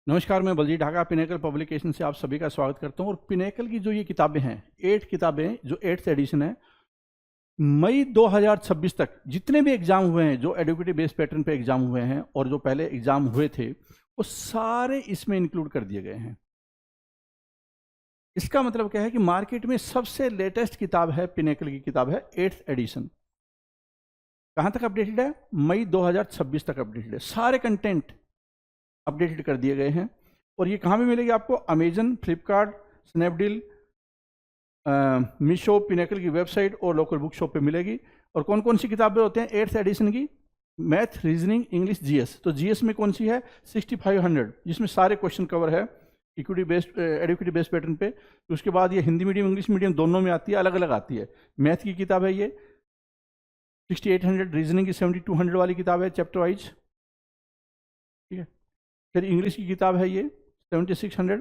नमस्कार, मैं Baljeet Dhaka pinnacle publication से आप सभी का स्वागत करता हूं। और पिनेकल की जो ये किताबें हैं, 8 किताबें, जो 8th एडिशन है, मई 2026 तक जितने भी एग्जाम हुए हैं, जो एडुकेटिव बेस्ड पैटर्न पे एग्जाम हुए हैं और जो पहले एग्जाम हुए थे, वो सारे इसमें इंक्लूड कर दिए गए हैं। इसका मतलब क्या है कि मार्केट में सबसे लेटेस्ट किताब है, पिनेकल की किताब है 8th एडिशन। कहां तक अपडेटेड है? मई 2026 तक अपडेटेड है। सारे कंटेंट अपडेटेड कर दिए गए हैं। और ये कहाँ भी मिलेगी आपको? Amazon, Flipkart, Snapdeal, Meesho, pinnacle की वेबसाइट और लोकल बुक शॉप पे मिलेगी। और कौन कौन सी किताबें होते हैं 8th एडिशन की? Math, reasoning, English, GS. तो जीएस में कौन सी है? 6500, जिसमें सारे क्वेश्चन कवर है equity based, educative based pattern पे। उसके बाद ये हिंदी मीडियम, इंग्लिश मीडियम दोनों में आती है, अलग अलग आती है। मैथ की किताब है ये 6800, रीजनिंग की 7200 वाली किताब है चैप्टर वाइज, ठीक है। फिर इंग्लिश की किताब है ये 7600।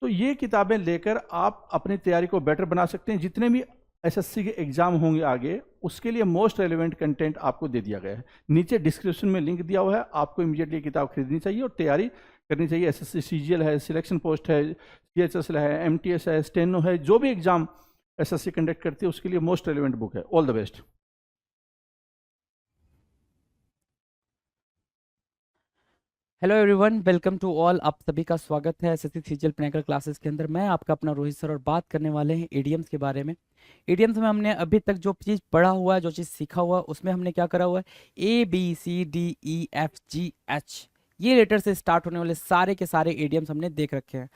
तो ये किताबें लेकर आप अपनी तैयारी को बेटर बना सकते हैं। जितने भी एसएससी के एग्जाम होंगे आगे, उसके लिए मोस्ट रेलेवेंट कंटेंट आपको दे दिया गया है। नीचे डिस्क्रिप्शन में लिंक दिया हुआ है, आपको इमीडिएटली किताब खरीदनी चाहिए और तैयारी करनी चाहिए। एसएससी सीजीएल है, सिलेक्शन पोस्ट है, सीएचएसएल है, एमटीएस है, स्टेनो है, जो भी एग्जाम एसएससी कंडक्ट करती है उसके लिए मोस्ट रेलेवेंट बुक है। All the best. Hello everyone, welcome to all. आप सभी का स्वागत है एसएससी सीजीएल पिनेकल क्लासेस के अंदर। मैं आपका अपना रोहित सर और बात करने वाले हैं एडीएम्स के बारे में। एडीएम्स में हमने अभी तक जो चीज़ पढ़ा हुआ है, जो चीज़ सीखा हुआ है, उसमें हमने क्या करा हुआ है? ABCDEFGH, ये लेटर से स्टार्ट होने वाले सारे के सारे एडीएम्स हमने देख रखे हैं।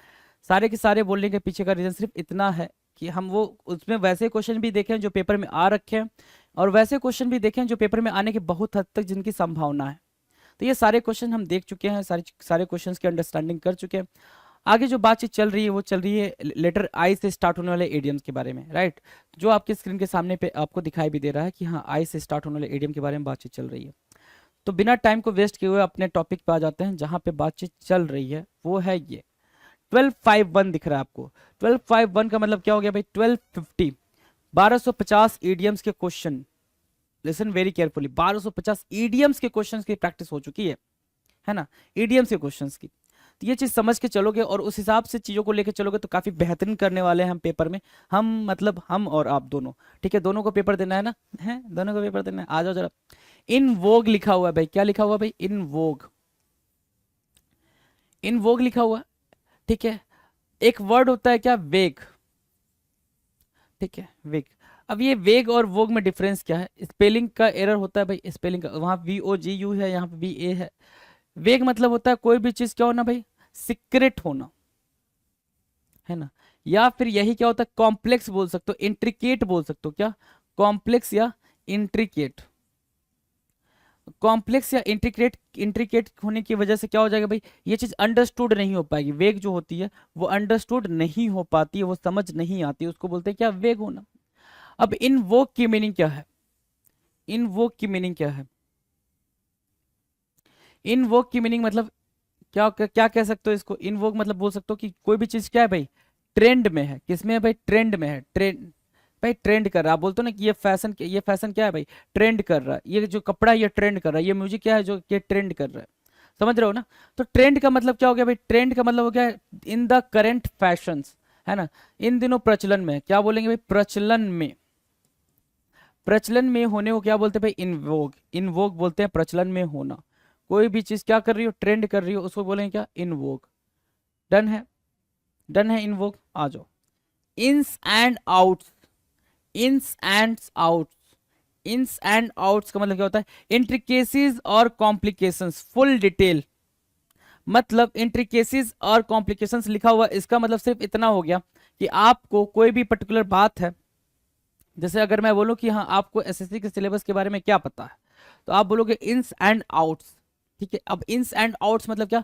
सारे के सारे बोलने के पीछे का रीज़न सिर्फ इतना है कि हम वो उसमें वैसे क्वेश्चन भी देखें जो पेपर में आ रखे हैं, और वैसे क्वेश्चन भी देखें जो पेपर में आने की बहुत हद तक जिनकी संभावना है। तो ये सारे क्वेश्चन हम देख चुके हैं, सारे क्वेश्चंस की अंडरस्टैंडिंग कर चुके हैं। आगे जो बातचीत चल रही है वो चल रही है लेटर आई से स्टार्ट होने वाले एडियम्स के बारे में, राइट। जो आपके स्क्रीन के सामने पे आपको दिखाई भी दे रहा है कि हाँ, आई से स्टार्ट होने वाले एडियम के बारे में बातचीत चल रही है। तो बिना टाइम को वेस्ट किए हुए अपने टॉपिक पे आ जाते हैं। जहाँ पे बातचीत चल रही है वो है ये 1251 दिख रहा है आपको। 1251 का मतलब क्या हो गया भाई? 1250, 1250 ईडियम्स के question. Listen very carefully, 1250 idioms के क्वेश्चंस की प्रैक्टिस हो चुकी है ना, ईडीएम्स के क्वेश्चंस की। तो ये चीज समझ के चलोगे और उस हिसाब से चीजों को लेकर चलोगे तो काफी बेहतरीन करने वाले हैं हम पेपर में। हम मतलब हम और आप दोनों, ठीक है, दोनों को पेपर देना है ना, है दोनों को पेपर देना है। आ जाओ जरा। इन वोग लिखा हुआ है भाई, क्या लिखा हुआ है भाई? इन वोग, इन वोग लिखा हुआ है, ठीक है। एक वर्ड होता है क्या? वेग, ठीक है, वेग। अब ये वेग और वोग में डिफरेंस क्या है? स्पेलिंग का एरर होता है भाई, स्पेलिंग का। वहां VOGU है, यहाँ पे VA है। वेग मतलब होता है कोई भी चीज क्या होना भाई? सीक्रेट होना, है ना। या फिर यही क्या होता है? कॉम्प्लेक्स बोल सकते हो, इंट्रिकेट बोल सकते हो। क्या? कॉम्प्लेक्स या इंट्रिकेट। कॉम्प्लेक्स या इंट्रिकेट, इंट्रिकेट होने की वजह से क्या हो जाएगा भाई? ये चीज अंडरस्टूड नहीं हो पाएगी। वेग जो होती है वो अंडरस्टूड नहीं हो पाती है, वो समझ नहीं आती, उसको बोलते हैं क्या? वेग होना। अब इन वोक की मीनिंग क्या है? इन वोक की मीनिंग क्या है? इन वोक की मीनिंग मतलब क्या क्या कह सकते हो इसको? इनवोक मतलब बोल सकते हो कि कोई भी चीज क्या है भाई? ट्रेंड में है। किसमें है भाई? ट्रेंड में है। ट्रेंड भाई, ट्रेंड कर रहा है। आप बोलते हो ना कि ये फैशन क्या है भाई? ट्रेंड कर रहा है। ये जो कपड़ा है ये ट्रेंड कर रहा है। ये म्यूजिक क्या है जो ये ट्रेंड कर रहा है? समझ रहे हो ना? तो ट्रेंड का मतलब क्या हो गया भाई? ट्रेंड का मतलब हो गया इन द करेंट फैशंस, है ना। इन दिनों प्रचलन में है। क्या बोलेंगे भाई? प्रचलन में। प्रचलन में होने को क्या बोलते हैं भाई? इनवोग। इनवोग बोलते हैं प्रचलन में होना। कोई भी चीज क्या कर रही हो? ट्रेंड कर रही हो, उसको बोलेंगे क्या? इनवोग। डन है? डन है इनवोक? आ जाओ। Ins and outs, ins and outs. Ins and outs का मतलब क्या होता है? इंट्रिकेसीज और कॉम्प्लिकेशंस, फुल डिटेल। मतलब इंट्रिकेसीज और कॉम्प्लिकेशंस लिखा हुआ, इसका मतलब सिर्फ इतना हो गया कि आपको कोई भी पर्टिकुलर बात है, जैसे अगर मैं बोलूं कि हाँ आपको एसएससी के सिलेबस के बारे में क्या पता है, तो आप बोलोगे इन्स एंड आउट्स, ठीक है। अब इन्स एंड आउट्स मतलब क्या?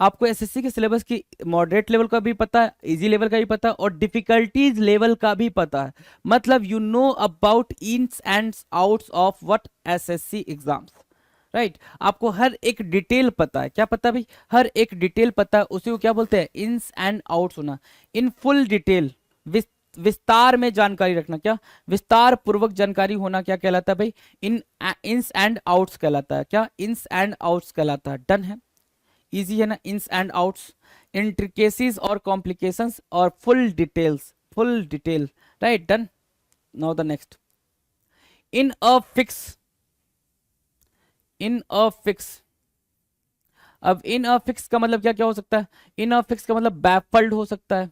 आपको एसएससी के सिलेबस की मॉडरेट लेवल का भी पता है, इजी लेवल का भी पता है, और डिफिकल्टीज लेवल का भी पता है। मतलब you know about ins and outs of what? SSC exams, right. आपको हर एक डिटेल पता है। क्या पता है भाई? हर एक डिटेल पता है। उसी को क्या बोलते हैं? इन्स एंड आउट्स होना। इन फुल डिटेल, विस्तार में जानकारी रखना। क्या? विस्तार पूर्वक जानकारी होना क्या कहलाता है भाई? इन इन्स एंड आउट्स कहलाता है। क्या? इन्स एंड आउट्स कहलाता है। डन है? इजी है ना, इन्स एंड आउट्स, इंट्रिकेसीज और कॉम्प्लिकेशंस और full details, full detail, right, done. Now the next, in a fix, in a fix. अब इन अ फिक्स का मतलब क्या क्या हो सकता है? इन अ फिक्स का मतलब बैफल्ड हो सकता है,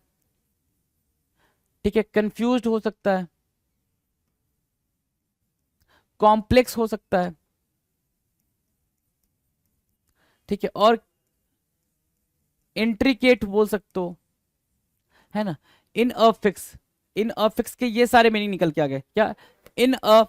ठीक है, कंफ्यूज्ड हो सकता है, कॉम्प्लेक्स हो सकता है, ठीक है, और इंट्रिकेट बोल सकते हो, है ना। In a fix, in a fix के ये सारे मीनिंग निकल के आ गए क्या? In a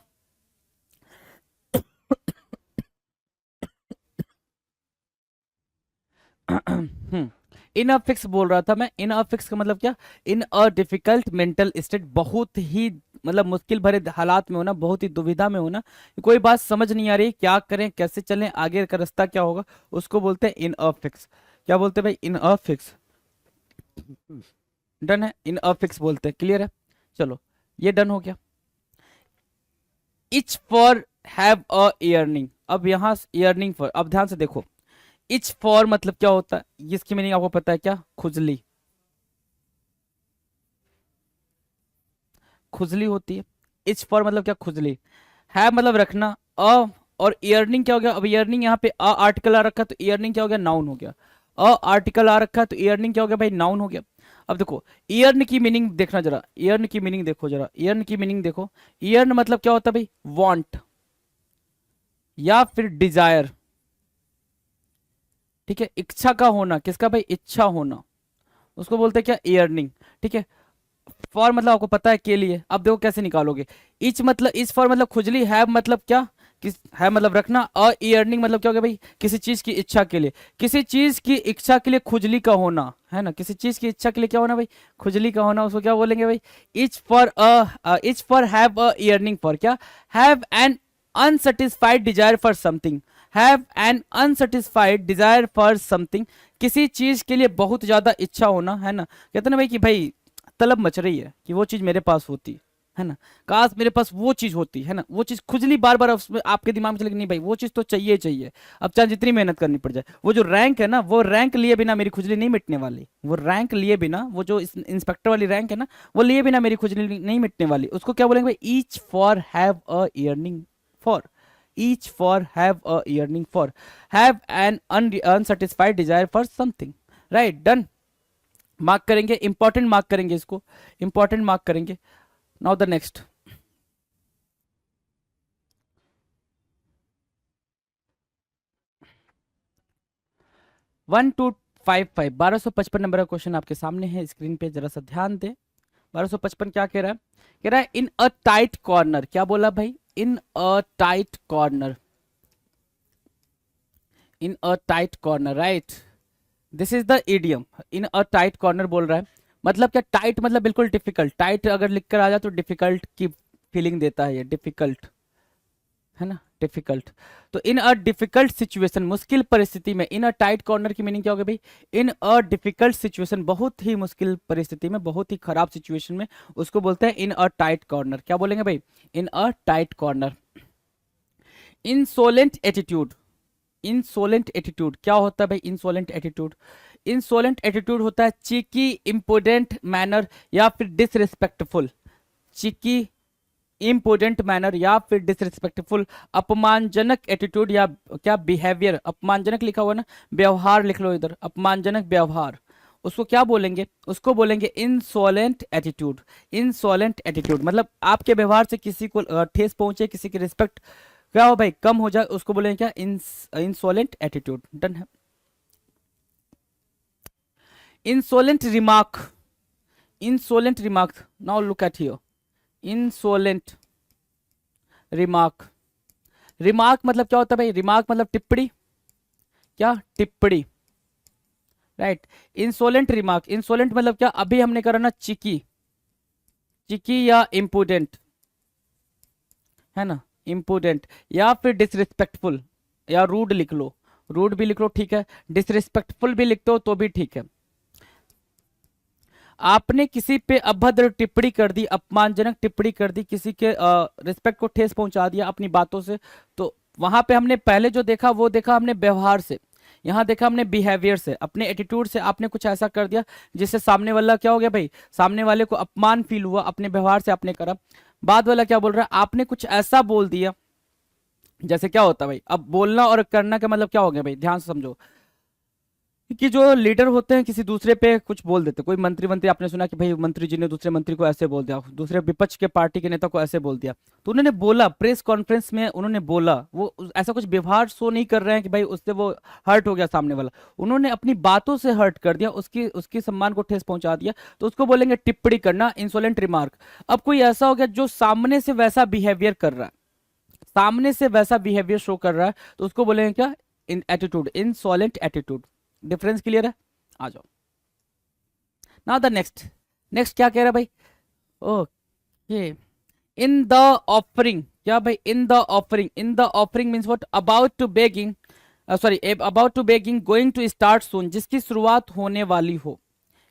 in a fix बोल रहा था मैं। इन अ फिक्स का मतलब क्या? In a difficult mental state, बहुत ही मतलब मुश्किल भरे हालात में होना, बहुत ही दुविधा में होना, कोई बात समझ नहीं आ रही, क्या करें, कैसे चलें, आगे का रास्ता क्या होगा, उसको बोलते हैं इन अ फिक्स। क्या बोलते हैं भाई? In a fix. डन है, इन अ फिक्स बोलते हैं, क्लियर है। चलो, ये डन हो गया। Itch for have a yearning. अब यहाँ इयरनिंग फॉर, अब ध्यान से देखो, इच फॉर मतलब क्या होता है? इसकी मीनिंग आपको पता है क्या? खुजली, खुजली होती है। इच फॉर मतलब क्या? खुजली। है मतलब रखना। अ और इयरनिंग क्या हो गया? अब इयरनिंग यहाँ पे अ आर्टिकल आ रखा, तो इयरनिंग क्या हो गया? नाउन हो गया। अ आर्टिकल आ रखा, तो इयरनिंग क्या हो गया भाई? नाउन हो गया। अब देखो, ईयर्न की मीनिंग देखना जरा, ईयर्न की मीनिंग देखो जरा, ईयर्न की मीनिंग देखो। ईयर्न मतलब क्या होता है भाई? वांट या फिर डिजायर, ठीक है, इच्छा का होना, किसका भाई? इच्छा होना, उसको बोलते हैं क्या? ईयर्निंग, ठीक है। फॉर मतलब आपको पता है के लिए, अब देखो कैसे निकालोगे। इच मतलब, इच फॉर मतलब खुजली, हैव मतलब क्या? किस, है मतलब रखना, और ईयर्निंग मतलब क्या हो गया भाई? किसी चीज की इच्छा के लिए, किसी चीज की इच्छा के लिए खुजली का होना, है ना, किसी चीज की इच्छा के लिए क्या होना भाई? खुजली का होना, उसको क्या बोलेंगे भाई? Itch for itch for have a yearning for क्या? Have an unsatisfied desire for something, have an unsatisfied desire for something, किसी चीज के लिए बहुत ज्यादा इच्छा होना, है ना। कहते ना भाई कि भाई तलब मच रही है कि वो चीज मेरे पास होती, है ना, काश मेरे पास वो चीज होती, है ना, वो चीज खुजली बार बार उसमें आपके दिमाग में चलेगी, नहीं भाई वो चीज तो चाहिए ही चाहिए। अब चाहे जितनी मेहनत करनी पड़ जाए, वो जो रैंक है ना, वो रैंक लिए बिना मेरी खुजली नहीं मिटने वाली, वो रैंक लिए बिना, वो जो इंस्पेक्टर वाली रैंक है ना, वो लिए बिना मेरी खुजली नहीं मिटने वाली, उसको क्या बोलेंगे भाई? Itch for have a yearning for, itch for have a yearning for, have an unsatisfied desire for something, right, done. Mark करेंगे, इंपॉर्टेंट मार्क करेंगे इसको, इंपॉर्टेंट मार्क करेंगे। नाउ द नेक्स्ट, 1255, 1255 नंबर का क्वेश्चन आपके सामने है स्क्रीन पे, जरा सा ध्यान दें। 1255 क्या कह रहा है? कह रहा है इन अ टाइट कॉर्नर, क्या बोला भाई? In a tight corner, in a tight corner, right, this is the idiom. In a tight corner बोल रहा है, मतलब क्या? टाइट मतलब बिल्कुल डिफिकल्ट, टाइट अगर लिख कर आ जाए तो डिफिकल्ट की फीलिंग देता है ये, डिफिकल्ट, है ना, डिफिकल्ट। तो इन अ डिफिकल्ट सिचुएशन, मुश्किल परिस्थिति में, इन अ टाइट कॉर्नर की मीनिंग क्या होगी भाई? इन अ डिफिकल्ट सिचुएशन, बहुत ही मुश्किल परिस्थिति में, बहुत ही खराब सिचुएशन में, उसको बोलते हैं इन अ टाइट कॉर्नर। क्या बोलेंगे भाई? In a tight corner. Insolent attitude, insolent attitude क्या होता है भाई? इंसोलेंट एटीट्यूड, इंसोलेंट एटीट्यूड होता है चीकी, इम्पोर्टेंट मैनर या फिर डिसरिस्पेक्टफुल, चीकी, इम्पोर्टेंट मैनर या फिर डिसरिस्पेक्टफुल, अपमानजनक एटीट्यूड या क्या? बिहेवियर, अपमानजनक लिखा हुआ है ना, व्यवहार लिख लो इधर, अपमानजनक व्यवहार, उसको क्या बोलेंगे? उसको बोलेंगे इंसोलेंट एटीट्यूड। इंसोलेंट एटीट्यूड मतलब आपके व्यवहार से किसी को ठेस पहुंचे, किसी की रिस्पेक्ट क्या हो भाई? कम हो जाए, उसको बोलेंगे क्या? इंसोलेंट एटीट्यूड, डन है। Insolent remark, insolent remark, now look at here, insolent remark, remark मतलब क्या होता है भाई? रिमार्क मतलब टिप्पणी, क्या? टिप्पणी, राइट। इंसोलेंट रिमार्क, इंसोलेंट मतलब क्या? अभी हमने करा ना चिकी, चिकी या इम्पोर्टेंट, है ना, इम्पोर्टेंट, या फिर डिसरिस्पेक्टफुल या रूड लिख लो, रूड भी लिख लो, ठीक है, डिसरिस्पेक्टफुल भी लिखते हो तो भी ठीक है। आपने किसी पे अभद्र टिप्पणी कर दी, अपमानजनक टिप्पणी कर दी, किसी के रिस्पेक्ट को ठेस पहुंचा दिया अपनी बातों से, तो वहां पे हमने पहले जो देखा वो देखा हमने व्यवहार से, यहाँ देखा हमने बिहेवियर से, अपने एटीट्यूड से आपने कुछ ऐसा कर दिया जिससे सामने वाला क्या हो गया भाई, सामने वाले को अपमान फील हुआ, अपने व्यवहार से आपने करा। बाद वाला क्या बोल रहा है, आपने कुछ ऐसा बोल दिया, जैसे क्या होता है भाई, अब बोलना और करना का मतलब क्या हो गया भाई, ध्यान से समझो कि जो लीडर होते हैं किसी दूसरे पे कुछ बोल देते हैं, कोई मंत्री मंत्री आपने सुना कि भाई मंत्री जी ने दूसरे मंत्री को ऐसे बोल दिया, दूसरे विपक्ष के पार्टी के नेता को ऐसे बोल दिया, तो उन्होंने बोला प्रेस कॉन्फ्रेंस में, उन्होंने बोला, वो ऐसा कुछ व्यवहार शो नहीं कर रहे हैं कि भाई उससे वो हर्ट हो गया सामने वाला, उन्होंने अपनी बातों से हर्ट कर दिया, उसकी उसकी सम्मान को ठेस पहुंचा दिया, तो उसको बोलेंगे टिप्पणी करना, इंसोलेंट रिमार्क। अब कोई ऐसा हो गया जो सामने से वैसा बिहेवियर कर रहा है, सामने से वैसा बिहेवियर शो कर रहा है, तो उसको बोलेंगे क्या, in attitude, insolent attitude. Difference clear है, आ जाओ। नाउ द नेक्स्ट, नेक्स्ट क्या कह रहा है भाई, ओके, इन द ऑफरिंग, क्या भाई, in the offering, in the offering means what, about to begin, sorry about to begin, going to start soon, जिसकी शुरुआत होने वाली हो,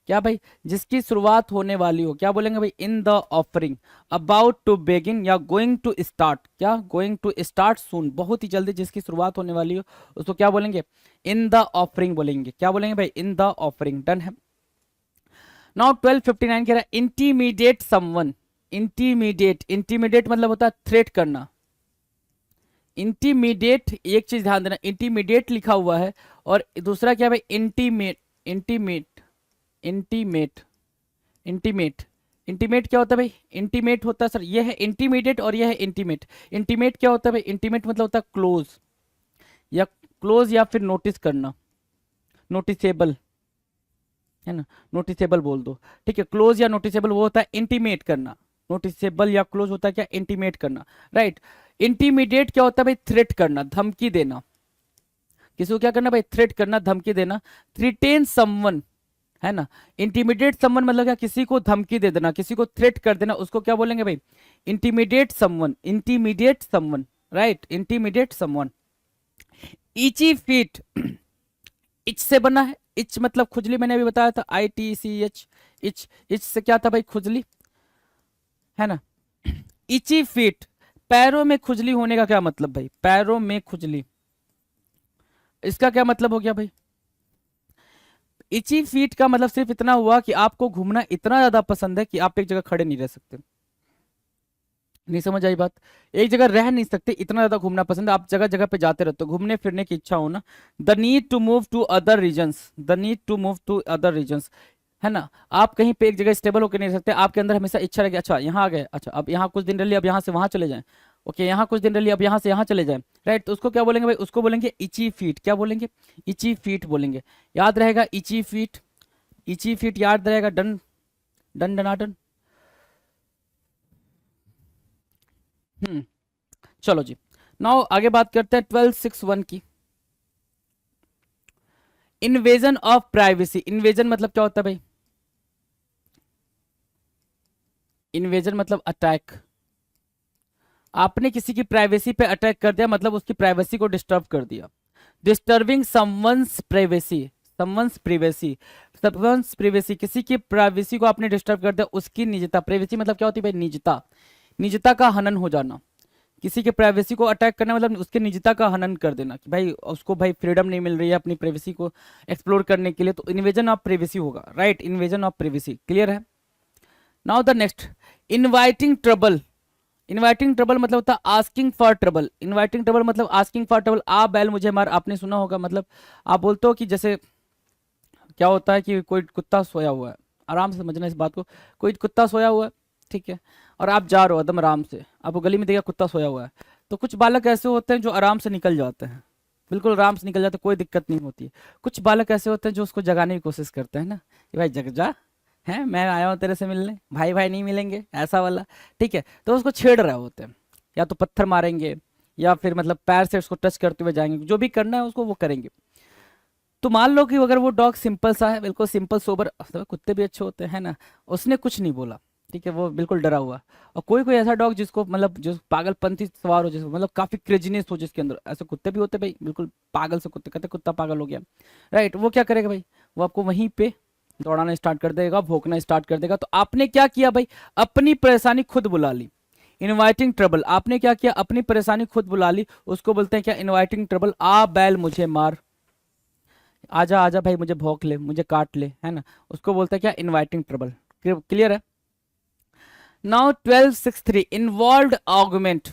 क्या भाई, जिसकी शुरुआत होने वाली हो, क्या बोलेंगे भाई, in the offering, about to begin या गोइंग टू स्टार्ट, क्या, गोइंग टू स्टार्ट सून, बहुत ही जल्दी जिसकी शुरुआत होने वाली हो, उसको क्या बोलेंगे, इन द ऑफरिंग बोलेंगे, क्या बोलेंगे भाई, इन द ऑफरिंग। डन है। नाउ 1259 कह रहा है इंटीमीडिएट समवन, इंटीमीडिएट, इंटीमीडिएट मतलब होता है थ्रेट करना, इंटीमीडिएट, एक चीज ध्यान देना, इंटीमीडिएट लिखा हुआ है और दूसरा क्या भाई, intimate, intimate, intimate, intimate, intimate क्या होता है भाई, इंटीमेट होता है सर, ये है इंटीमीडिएट और ये है इंटीमेट। इंटीमेट क्या होता है भाई, इंटीमेट मतलब होता है क्लोज, या क्लोज या फिर नोटिस करना, नोटिसेबल है ना, नोटिसेबल बोल दो, ठीक है, क्लोज या नोटिसेबल वो होता है इंटीमेट करना, नोटिसेबल या क्लोज होता है क्या, इंटीमेट करना, राइट। इंटीमीडिएट क्या होता है भाई, थ्रेट करना, धमकी देना, किसी को क्या करना भाई, थ्रेट करना, धमकी देना। थ्रेटेन समवन है ना, इंटीमीडिएट समवन मतलब क्या, किसी को धमकी दे देना, किसी को थ्रेट कर देना, उसको क्या बोलेंगे भाई, intimidate someone, intimidate someone, right, intimidate someone. Itchy feet, itch से बना है, इच मतलब खुजली, मैंने अभी बताया था, ITCH, इच, इच से क्या था भाई, खुजली है ना। इची फीट, पैरों में खुजली होने का क्या मतलब भाई, पैरों में खुजली, इसका क्या मतलब हो गया भाई, इची फीट का मतलब सिर्फ इतना हुआ कि आपको घूमना इतना ज्यादा पसंद है कि आप एक जगह खड़े नहीं रह सकते, नहीं समझ आई बात, एक जगह रह नहीं सकते, इतना ज्यादा घूमना पसंद है, आप जगह जगह पे जाते रहते हो, घूमने फिरने की इच्छा हो ना। The need to move to other regions, the need to move to other regions है ना, आप कहीं पे एक जगह स्टेबल होकर नहीं रह सकते, आपके अंदर हमेशा इच्छा रहेगी, अच्छा यहाँ आ गए, अच्छा अब यहाँ कुछ दिन रह लिया, अब यहाँ से वहां चले जाएं, ओके यहाँ कुछ दिन रह लिया, अब यहाँ से यहाँ चले जाएं, राइट। तो उसको क्या बोलेंगे भाई, उसको बोलेंगे इची फीट, क्या बोलेंगे, इची फीट बोलेंगे, याद रहेगा इची फीट, इची फीट याद रहेगा, डन, डन डनाडन। चलो जी, नाउ आगे बात करते हैं 1261 की, इन्वेजन ऑफ प्राइवेसी। इन्वेजन मतलब क्या होता है भाई, इन्वेजन मतलब अटैक, आपने किसी की प्राइवेसी पे अटैक कर दिया, मतलब उसकी प्राइवेसी को डिस्टर्ब कर दिया, disturbing someone's privacy, someone's privacy, someone's privacy, किसी की प्राइवेसी को आपने डिस्टर्ब कर दिया, उसकी निजता, प्राइवेसी मतलब क्या होती है भाई, निजता, निजता का हनन हो जाना, किसी के प्राइवेसी को अटैक करना मतलब उसके निजता का हनन कर देना, कि भाई उसको भाई फ्रीडम नहीं मिल रही है अपनी प्राइवेसी को एक्सप्लोर करने के लिए, तो इन्वेजन ऑफ प्राइवेसी होगा, right, invasion of privacy, clear है। Now the next, inviting trouble. Inviting trouble मतलब होता है asking for trouble, inviting trouble मतलब आस्किंग फॉर ट्रबल, आ बैल मुझे मार, आपने सुना होगा, मतलब आप बोलते हो कि जैसे क्या होता है कि कोई कुत्ता सोया हुआ है, आराम से समझना इस बात को, कोई कुत्ता सोया हुआ है, ठीक है, और आप जा रहे हो एकदम आराम से, आपको गली में देखा कुत्ता सोया हुआ है, तो कुछ बालक ऐसे होते हैं जो आराम से निकल जाते हैं, बिल्कुल आराम से निकल जाते हैं, कोई दिक्कत नहीं होती है। कुछ बालक ऐसे होते हैं जो उसको जगाने की कोशिश करते हैं ना, कि भाई जग जा, है मैं आया हूँ तेरे से मिलने, भाई भाई नहीं मिलेंगे, ऐसा वाला, ठीक है, तो उसको छेड़ रहे होते हैं, या तो पत्थर मारेंगे या फिर मतलब पैर से उसको टच करते हुए जाएंगे, जो भी करना है उसको वो करेंगे। तो मान लो कि अगर वो डॉग सिंपल सा है, बिल्कुल सिंपल सोबर, कुत्ते भी अच्छे होते हैं ना, उसने कुछ नहीं बोला, ठीक है, वो बिल्कुल डरा हुआ, और कोई कोई ऐसा डॉग जिसको मतलब जो पागलपंथी सवार हो, जिसको मतलब काफी क्रेजीनेस हो जिसके अंदर, ऐसे कुत्ते भी होते भाई, बिल्कुल पागल से कुत्ते, कहते कुत्ता पागल हो गया, राइट, वो क्या करेगा भाई, वो आपको वहीं पे दौड़ाना स्टार्ट कर देगा, भौंकना स्टार्ट कर देगा। तो आपने क्या किया भाई, अपनी परेशानी खुद बुला ली, इनवाइटिंग ट्रबल, आपने क्या किया, अपनी परेशानी खुद बुला ली, उसको बोलते हैं क्या, इनवाइटिंग ट्रबल, आ बैल मुझे मार, आजा आजा भाई मुझे भौंक ले, मुझे काट ले, है ना, उसको बोलते हैं क्या, इनवाइटिंग ट्रबल। क्लियर है। Now 1263 involved argument.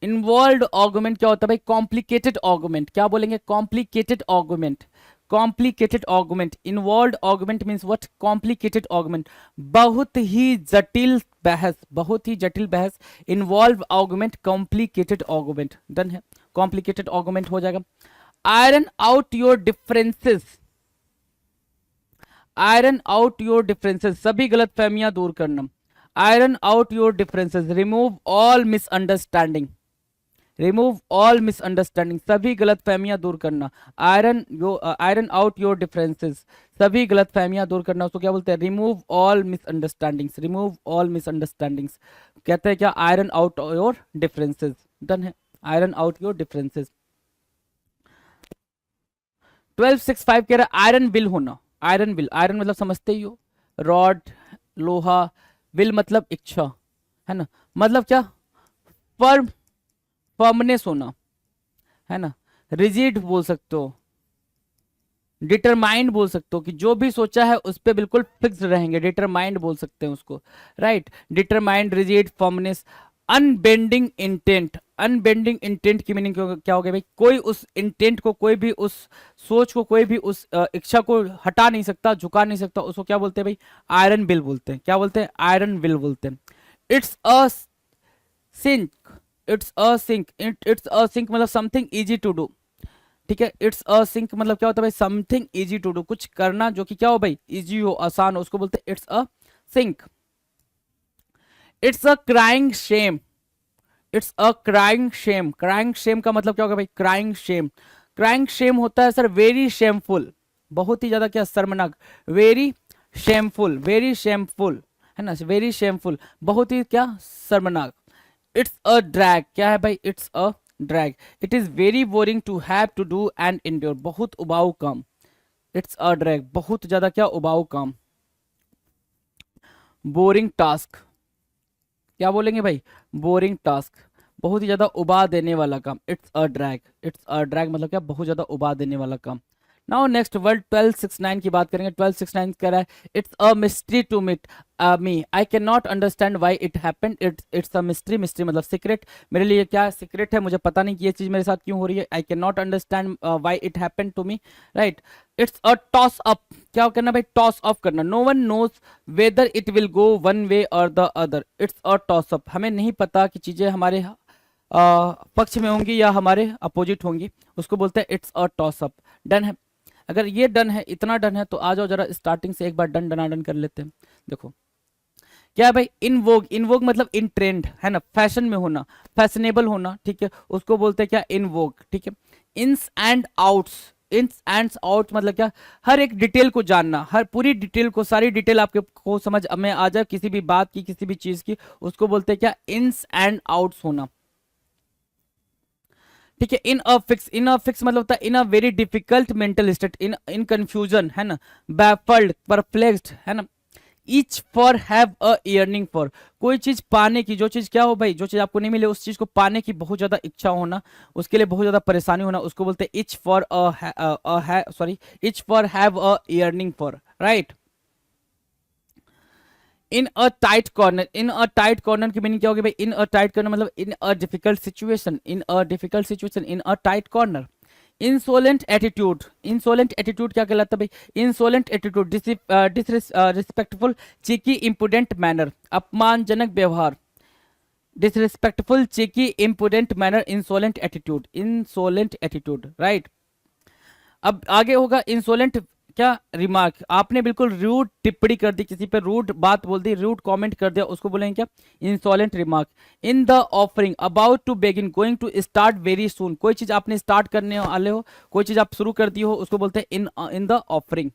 Involved argument क्या होता है भाई, कॉम्प्लिकेटेड आर्गुमेंट। क्या बोलेंगे, complicated argument. Complicated argument, involved argument means what, complicated argument, बहुत ही जटिल बहस, बहुत ही जटिल बहस। Involve argument, complicated argument. Done है, कॉम्प्लिकेटेड आर्गुमेंट हो जाएगा। Iron out your differences, iron out your differences, सभी गलत फहमियां दूर करना। Iron out your differences, remove all misunderstanding, remove all misunderstanding, सभी गलत फहमियां दूर करना। आयरन आउट योर डिफरेंसेस, सभी गलत फहमियां दूर करना, उसको क्या बोलते हैं, remove all misunderstandings, remove all misunderstandings. कहते हैं क्या, iron out your differences. Done है, आयरन आउट योर डिफरेंसेस। 1265 कह रहा है आयरन विल होना। आयरन विल, आयरन मतलब समझते ही हो, रॉड, लोहा, विल मतलब इच्छा, है ना, मतलब क्या, फर्म, फर्मनेस होना, है ना, रिजिड बोल सकते हो, डिटरमाइंड बोल सकते हो कि जो भी सोचा है उस पर बिल्कुल फिक्स रहेंगे, डिटरमाइंड बोल सकते हैं उसको, right. Determined, rigid, firmness. Unbending intent, unbending intent की मीनिंग क्या हो गया भाई, कोई उस इंटेंट को, कोई भी उस सोच को, कोई भी उस इच्छा को हटा नहीं सकता, झुका नहीं सकता, उसको क्या बोलते हैं भाई, आयरन विल बोलते हैं। क्या बोलते हैं, आयरन विल बोलते हैं। It's a cinch, it's a cinch, it's a cinch मतलब समथिंग इजी टू डू, ठीक है। इट्स अ सिंक मतलब क्या होता है भाई, समथिंग इजी टू डू, कुछ करना जो कि क्या हो भाई, इजी हो, आसान हो, उसको बोलते हैं it's a cinch. It's a crying shame, it's a crying shame, crying shame का मतलब क्या होगा भाई, क्राइंग शेम, क्राइंग शेम होता है सर वेरी शेमफुल, बहुत ही ज्यादा क्या, शर्मनाक, वेरी शेमफुल, वेरी शेमफुल, है ना, वेरी शेमफुल, बहुत ही क्या, शर्मनाक। इट्स अ ड्रैग, क्या है भाई, it's a drag, it is very boring to have to do and endure, बहुत उबाऊ काम। इट्स अ ड्रैग, बहुत ज्यादा क्या, उबाऊ काम। बोरिंग टास्क, क्या बोलेंगे भाई, बोरिंग टास्क, बहुत ही ज्यादा उबा देने वाला काम। It's a drag, it's a drag मतलब क्या, बहुत ज्यादा उबा देने वाला काम। नाउ नेक्स्ट वर्ड 1269 की बात करेंगे। 1269 कह रहा है it's a mystery to meet me, I can not understand why it happened, it's a mystery, mystery मतलब सीक्रेट, मेरे लिए क्या सीक्रेट है, मुझे पता नहीं कि ये चीज मेरे साथ क्यों हो रही है। I can not understand why it happened to me, right. It's a toss up, क्या करना भाई, टॉस ऑफ करना। No one knows whether it will go one way और the other, it's a toss up, हमें नहीं पता कि चीजें हमारे पक्ष में होंगी या हमारे अपोजिट होंगी, उसको बोलते हैं it's a toss up. Done है, अगर ये डन है, इतना डन है, तो आ जाओ जरा स्टार्टिंग से एक बार डन डनाडन कर लेते हैं। देखो क्या है भाई, इन वोग, इन वोग मतलब इन ट्रेंड, है ना, फैशन में होना, फैशनेबल होना, ठीक है, उसको बोलते हैं क्या, इन वोग, ठीक है। Ins and outs, ins and out मतलब क्या, हर एक डिटेल को जानना, हर पूरी डिटेल को, सारी डिटेल आपके को समझ में आ जाए किसी भी बात की, किसी भी चीज की, उसको बोलते हैं क्या, इन्स एंड आउट्स होना, ठीक है। In a fix, in a fix मतलब होता है in a very difficult mental state, in in confusion, है ना, बैफल्ड, परप्लेक्स्ड, है ना। Itch for have a yearning for, कोई चीज पाने की, जो चीज क्या हो भाई, जो चीज आपको नहीं मिले उस चीज को पाने की बहुत ज्यादा इच्छा होना, उसके लिए बहुत ज्यादा परेशानी होना, उसको बोलते हैं itch for sorry, itch for have a yearning for, right. In a tight corner, in a tight corner की मीनिंग क्या होगी भाई, इन अ टाइट कॉर्नर मतलब in a difficult situation, in a difficult situation, in a tight corner. Insolent attitude, insolent attitude क्या कहलाता है भाई, insolent attitude, disrespectful, cheeky, impudent manner, अपमानजनक व्यवहार, disrespectful, cheeky, impudent manner, insolent attitude, insolent attitude, right. अब आगे होगा insolent, क्या, रिमार्क, आपने बिल्कुल रूड टिप्पणी कर दी, किसी पे रूड बात बोल दी, रूड कमेंट कर दिया, उसको बोलेंगे क्या, insolent remark. In the offering, about to begin, going to start very soon, कोई चीज आपने स्टार्ट करने वाले हो, कोई चीज आप शुरू कर दी हो, उसको बोलते हैं इन द ऑफरिंग।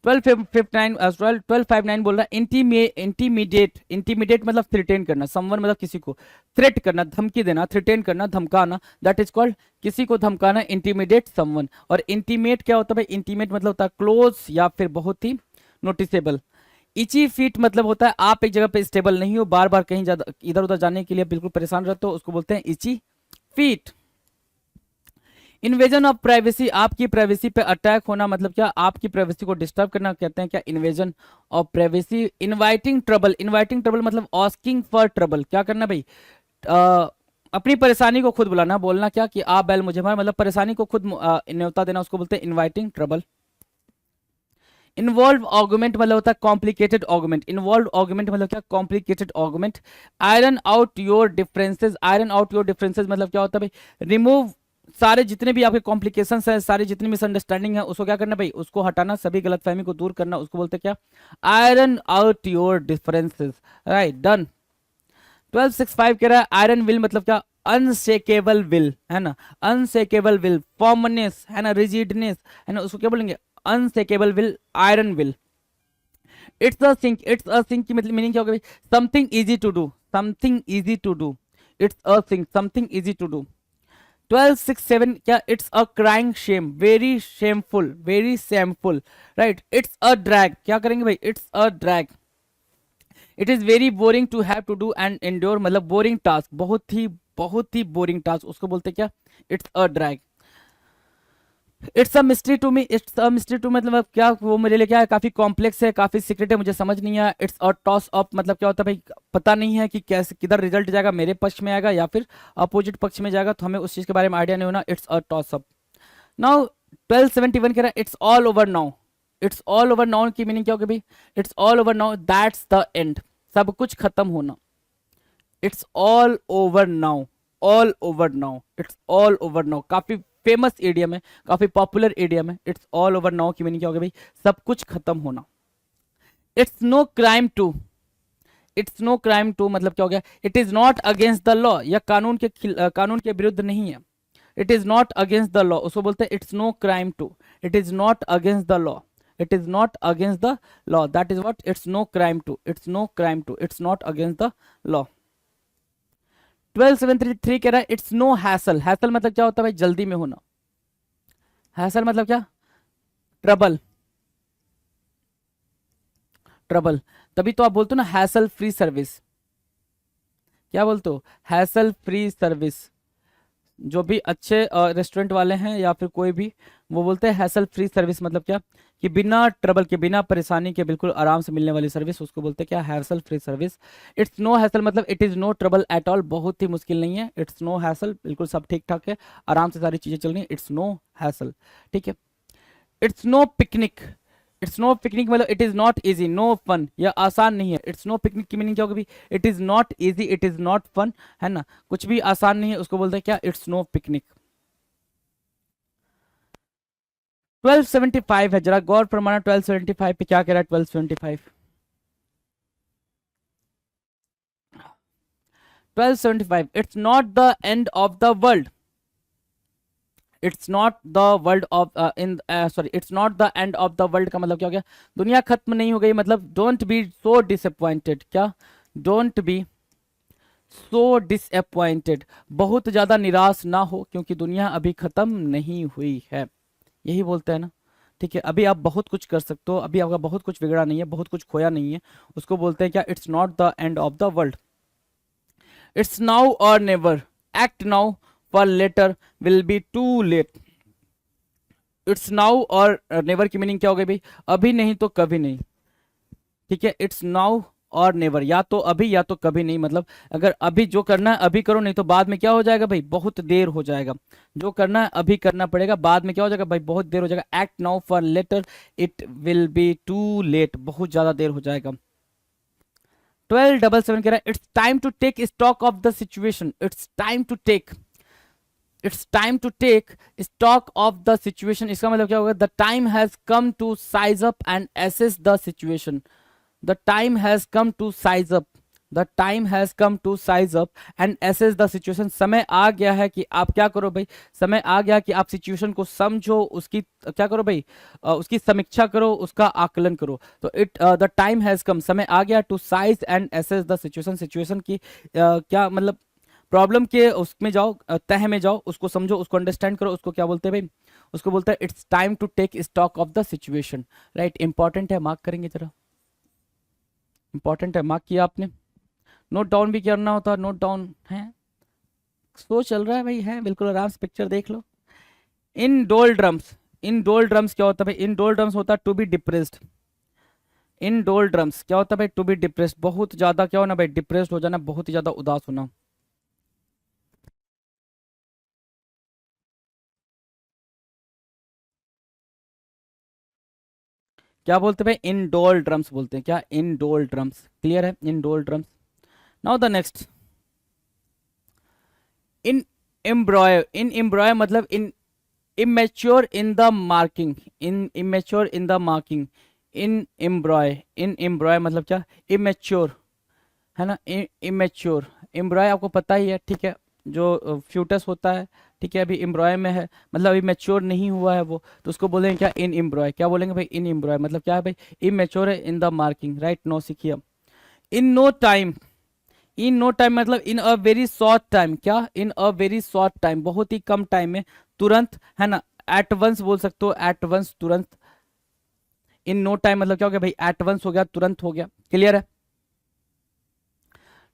1259 बोल रहा है इंटीमीडिएट, इंटीमीडिएट मतलब थ्रेटेन करना, समवन मतलब किसी को थ्रेट करना, धमकी देना, थ्रेटेन करना, धमकाना, दैट इज कॉल्ड, किसी को धमकाना, इंटीमीडिएट समवन। और इंटीमेट क्या होता है भाई, इंटीमेट मतलब होता है क्लोज या फिर बहुत ही नोटिसेबल। इची फीट मतलब होता है आप एक जगह पे स्टेबल नहीं हो, बार बार कहीं ज्यादा इधर उधर जाने के लिए बिल्कुल परेशान रहते हो, उसको बोलते हैं इची फीट। इन्वेजन ऑफ प्राइवेसी, आपकी प्राइवेसी पे अटैक होना मतलब क्या, आपकी प्राइवेसी को डिस्टर्ब करना कहते हैं क्या, invasion of privacy. Inviting trouble, inviting trouble मतलब आस्किंग फॉर ट्रबल, क्या करना भाई, अपनी परेशानी को खुद बुलाना, बोलना क्या कि आ बैल मुझे मार, मतलब परेशानी को खुद न्योता देना, उसको बोलते हैं इनवाइटिंग ट्रबल। इन्वॉल्व आर्गुमेंट मतलब होता है कॉम्प्लिकेटेड आर्गुमेंट, इन्वॉल्व आर्गुमेंट मतलब क्या, complicated argument. Iron out your differences, iron out your differences मतलब क्या होता है भाई, रिमूव सारे जितने भी आपके कॉम्प्लिकेशंस है, सारी जितनी मिसअंडरस्टैंडिंग है, उसको क्या करना भाई, उसको हटाना, सभी गलतफहमी को दूर करना, उसको बोलते हैं क्या, iron out your differences, right, done. 1265 कह रहा है आयरन विल मतलब क्या, अनशेकेबल विल, है ना, अनशेकेबल विल, फॉर्मनेस है ना, रिजिडनेस है ना, उसको क्या बोलेंगे, unshakable will, iron will. It's a cinch, it's a cinch की मतलब मीनिंग क्या होगा भाई, something easy to do, something easy to do, it's a cinch, something easy to do. 1267 क्या, it's a crying shame, very shameful, very shameful, right. It's a drag, क्या करेंगे भाई, it's a drag. It is very boring to have to do and endure मतलब boring task, बहुत ही boring task, उसको बोलते हैं क्या, it's a drag. It's a mystery to me, it's a mystery to मतलब क्या, वो मेरे लिए क्या है, काफी कॉम्प्लेक्स है, काफी सीक्रेट है, मुझे समझ नहीं आया। इट्स अ टॉस अप मतलब क्या होता है भाई, पता नहीं है कि कैसे किधर रिजल्ट जाएगा, मेरे पक्ष में आएगा या फिर अपोजिट पक्ष में जाएगा, तो हमें उस चीज के बारे में आइडिया नहीं होना। It's a toss up. Now 1271 कह रहा है it's all over now, it's all over now की मीनिंग क्या होगी भाई, it's all over now, that's the end, सब कुछ खत्म होना। It's all over now, all over now, it's all over now, काफी फेमस एडियम है, काफी पॉपुलर एडियम है। इट्स ऑल ओवर नाउ की मीनिंग क्या होगी भाई, सब कुछ खत्म होना। It's no crime to, it's no crime to मतलब क्या हो गया, it is not against the law, या कानून के विरुद्ध नहीं है। It is not against the law, उसको बोलते हैं it's no crime to, it is not against the law, it is not against the law, that is what, it's no crime to, it's no crime to, it's not against the law. 1273 कह रहा है it's no hassle, hassle मतलब क्या होता है भाई, जल्दी में होना, हैसल मतलब क्या, ट्रबल, ट्रबल। तभी तो आप बोलते हो ना हैसल फ्री सर्विस, क्या बोलते हो, हैसल फ्री सर्विस। जो भी अच्छे रेस्टोरेंट वाले हैं या फिर कोई भी, वो बोलते हैं हैसल फ्री सर्विस मतलब क्या, कि बिना ट्रबल के, बिना परेशानी के, बिल्कुल आराम से मिलने वाली सर्विस, उसको बोलते हैं क्या, hassle free service. It's no hassle मतलब it is no trouble at all, बहुत ही मुश्किल नहीं है। इट्स नो हैसल, बिल्कुल सब ठीक ठाक है, आराम से सारी चीजें चल रही हैं, इट्स नो हैसल, ठीक है। It's no picnic, it's no picnic मतलब it is not easy, no fun, यह आसान नहीं है। इट्स नो पिकनिक की मीनिंग क्या होगी, it is not easy, it is not fun, है ना, कुछ भी आसान नहीं है, उसको बोलते हैं क्या, इट्स नो पिकनिक। 1275 है, जरा गौर फरमाना 1275 पे क्या कह रहा है 1275। 1275 it's not the end of the world, it's not the world of in sorry, it's not the end of the world का मतलब क्या हो गया, दुनिया खत्म नहीं हो गई, मतलब डोंट बी सो डिसअपॉइंटेड, क्या, डोंट बी सो डिसअपॉइंटेड, बहुत ज्यादा निराश ना हो, क्योंकि दुनिया अभी खत्म नहीं हुई है, यही बोलते हैं ना, ठीक है। अभी आप बहुत कुछ कर सकते हो, अभी आपका बहुत कुछ बिगड़ा नहीं है, बहुत कुछ खोया नहीं है, उसको बोलते हैं क्या, it's not the end of the world. It's now और never, act now for later will be too late. It's now और नेवर की मीनिंग क्या हो गई भाई, अभी नहीं तो कभी नहीं, ठीक है। इट्स नाउ और नेवर, या तो अभी या तो कभी नहीं, मतलब अगर अभी जो करना है अभी करो, नहीं तो बाद में क्या हो जाएगा भाई, बहुत देर हो जाएगा। जो करना है अभी करना पड़ेगा, बाद में क्या हो जाएगा भाई, बहुत देर हो जाएगा। Act now for later it will be too late, बहुत ज्यादा देर हो जाएगा। 1277 कह रहा है it's time to take stock of the situation, it's time to take, it's time to take stock of the situation, इसका मतलब क्या होगा, the time has come to size up and assess the situation, the time has come to size up, the time has come to size up and assess the situation, समय आ गया है कि आप क्या करो भाई, समय आ गया कि आप सिचुएशन को समझो, उसकी क्या करो भाई, उसकी समीक्षा करो, उसका आकलन करो। तो द टाइम हैज कम, समय आ गया, to size and assess the situation, situation की क्या मतलब, प्रॉब्लम के उसमें जाओ, तह में जाओ, उसको समझो, उसको अंडरस्टैंड करो, उसको क्या बोलते हैं भाई, उसको बोलते हैं it's time to take stock of the situation, right. Important है, मार्क करेंगे जरा, इंपॉर्टेंट है, मार्क किया आपने, नोट डाउन भी करना होता है, नोट डाउन है, स्लो चल रहा है भाई, है बिल्कुल आराम से, पिक्चर देख लो, इन डोलड्रम्स, इन डोलड्रम्स क्या होता है भाई? इन डोलड्रम्स होता है to be depressed. In doldrums क्या होता है भाई? टू बी डिप्रेस्ड, बहुत ज्यादा क्या होना भाई? डिप्रेस्ड हो जाना, बहुत ही ज्यादा उदास होना। क्या बोलते हैं भाई? इन डोलड्रम्स बोलते हैं। क्या? इन डोलड्रम्स। क्लियर है? In doldrums. Now the next, in embryo. In embryo मतलब in immature in the marking, in immature in the marking, in embryo। in embryo मतलब क्या? immature, है ना? immature embryo आपको पता ही है, ठीक है, जो फ्यूटस होता है, ठीक है, अभी एम्ब्रॉय में है, मतलब अभी मैच्योर नहीं हुआ है वो, तो उसको बोलेंगे क्या? इन एम्ब्रॉय। क्या बोलेंगे भाई? इन एम्ब्रॉय मतलब क्या है भाई? इमेच्योर है in the making, right? No सीखिए। In no time, in no time मतलब in a very short time. क्या? In a very short time, बहुत ही कम टाइम में, तुरंत, है ना? एट वंस बोल सकते हो, एट वंस, तुरंत। इन नो टाइम मतलब क्या हो गया भाई? एट वंस हो गया, तुरंत हो गया। क्लियर है?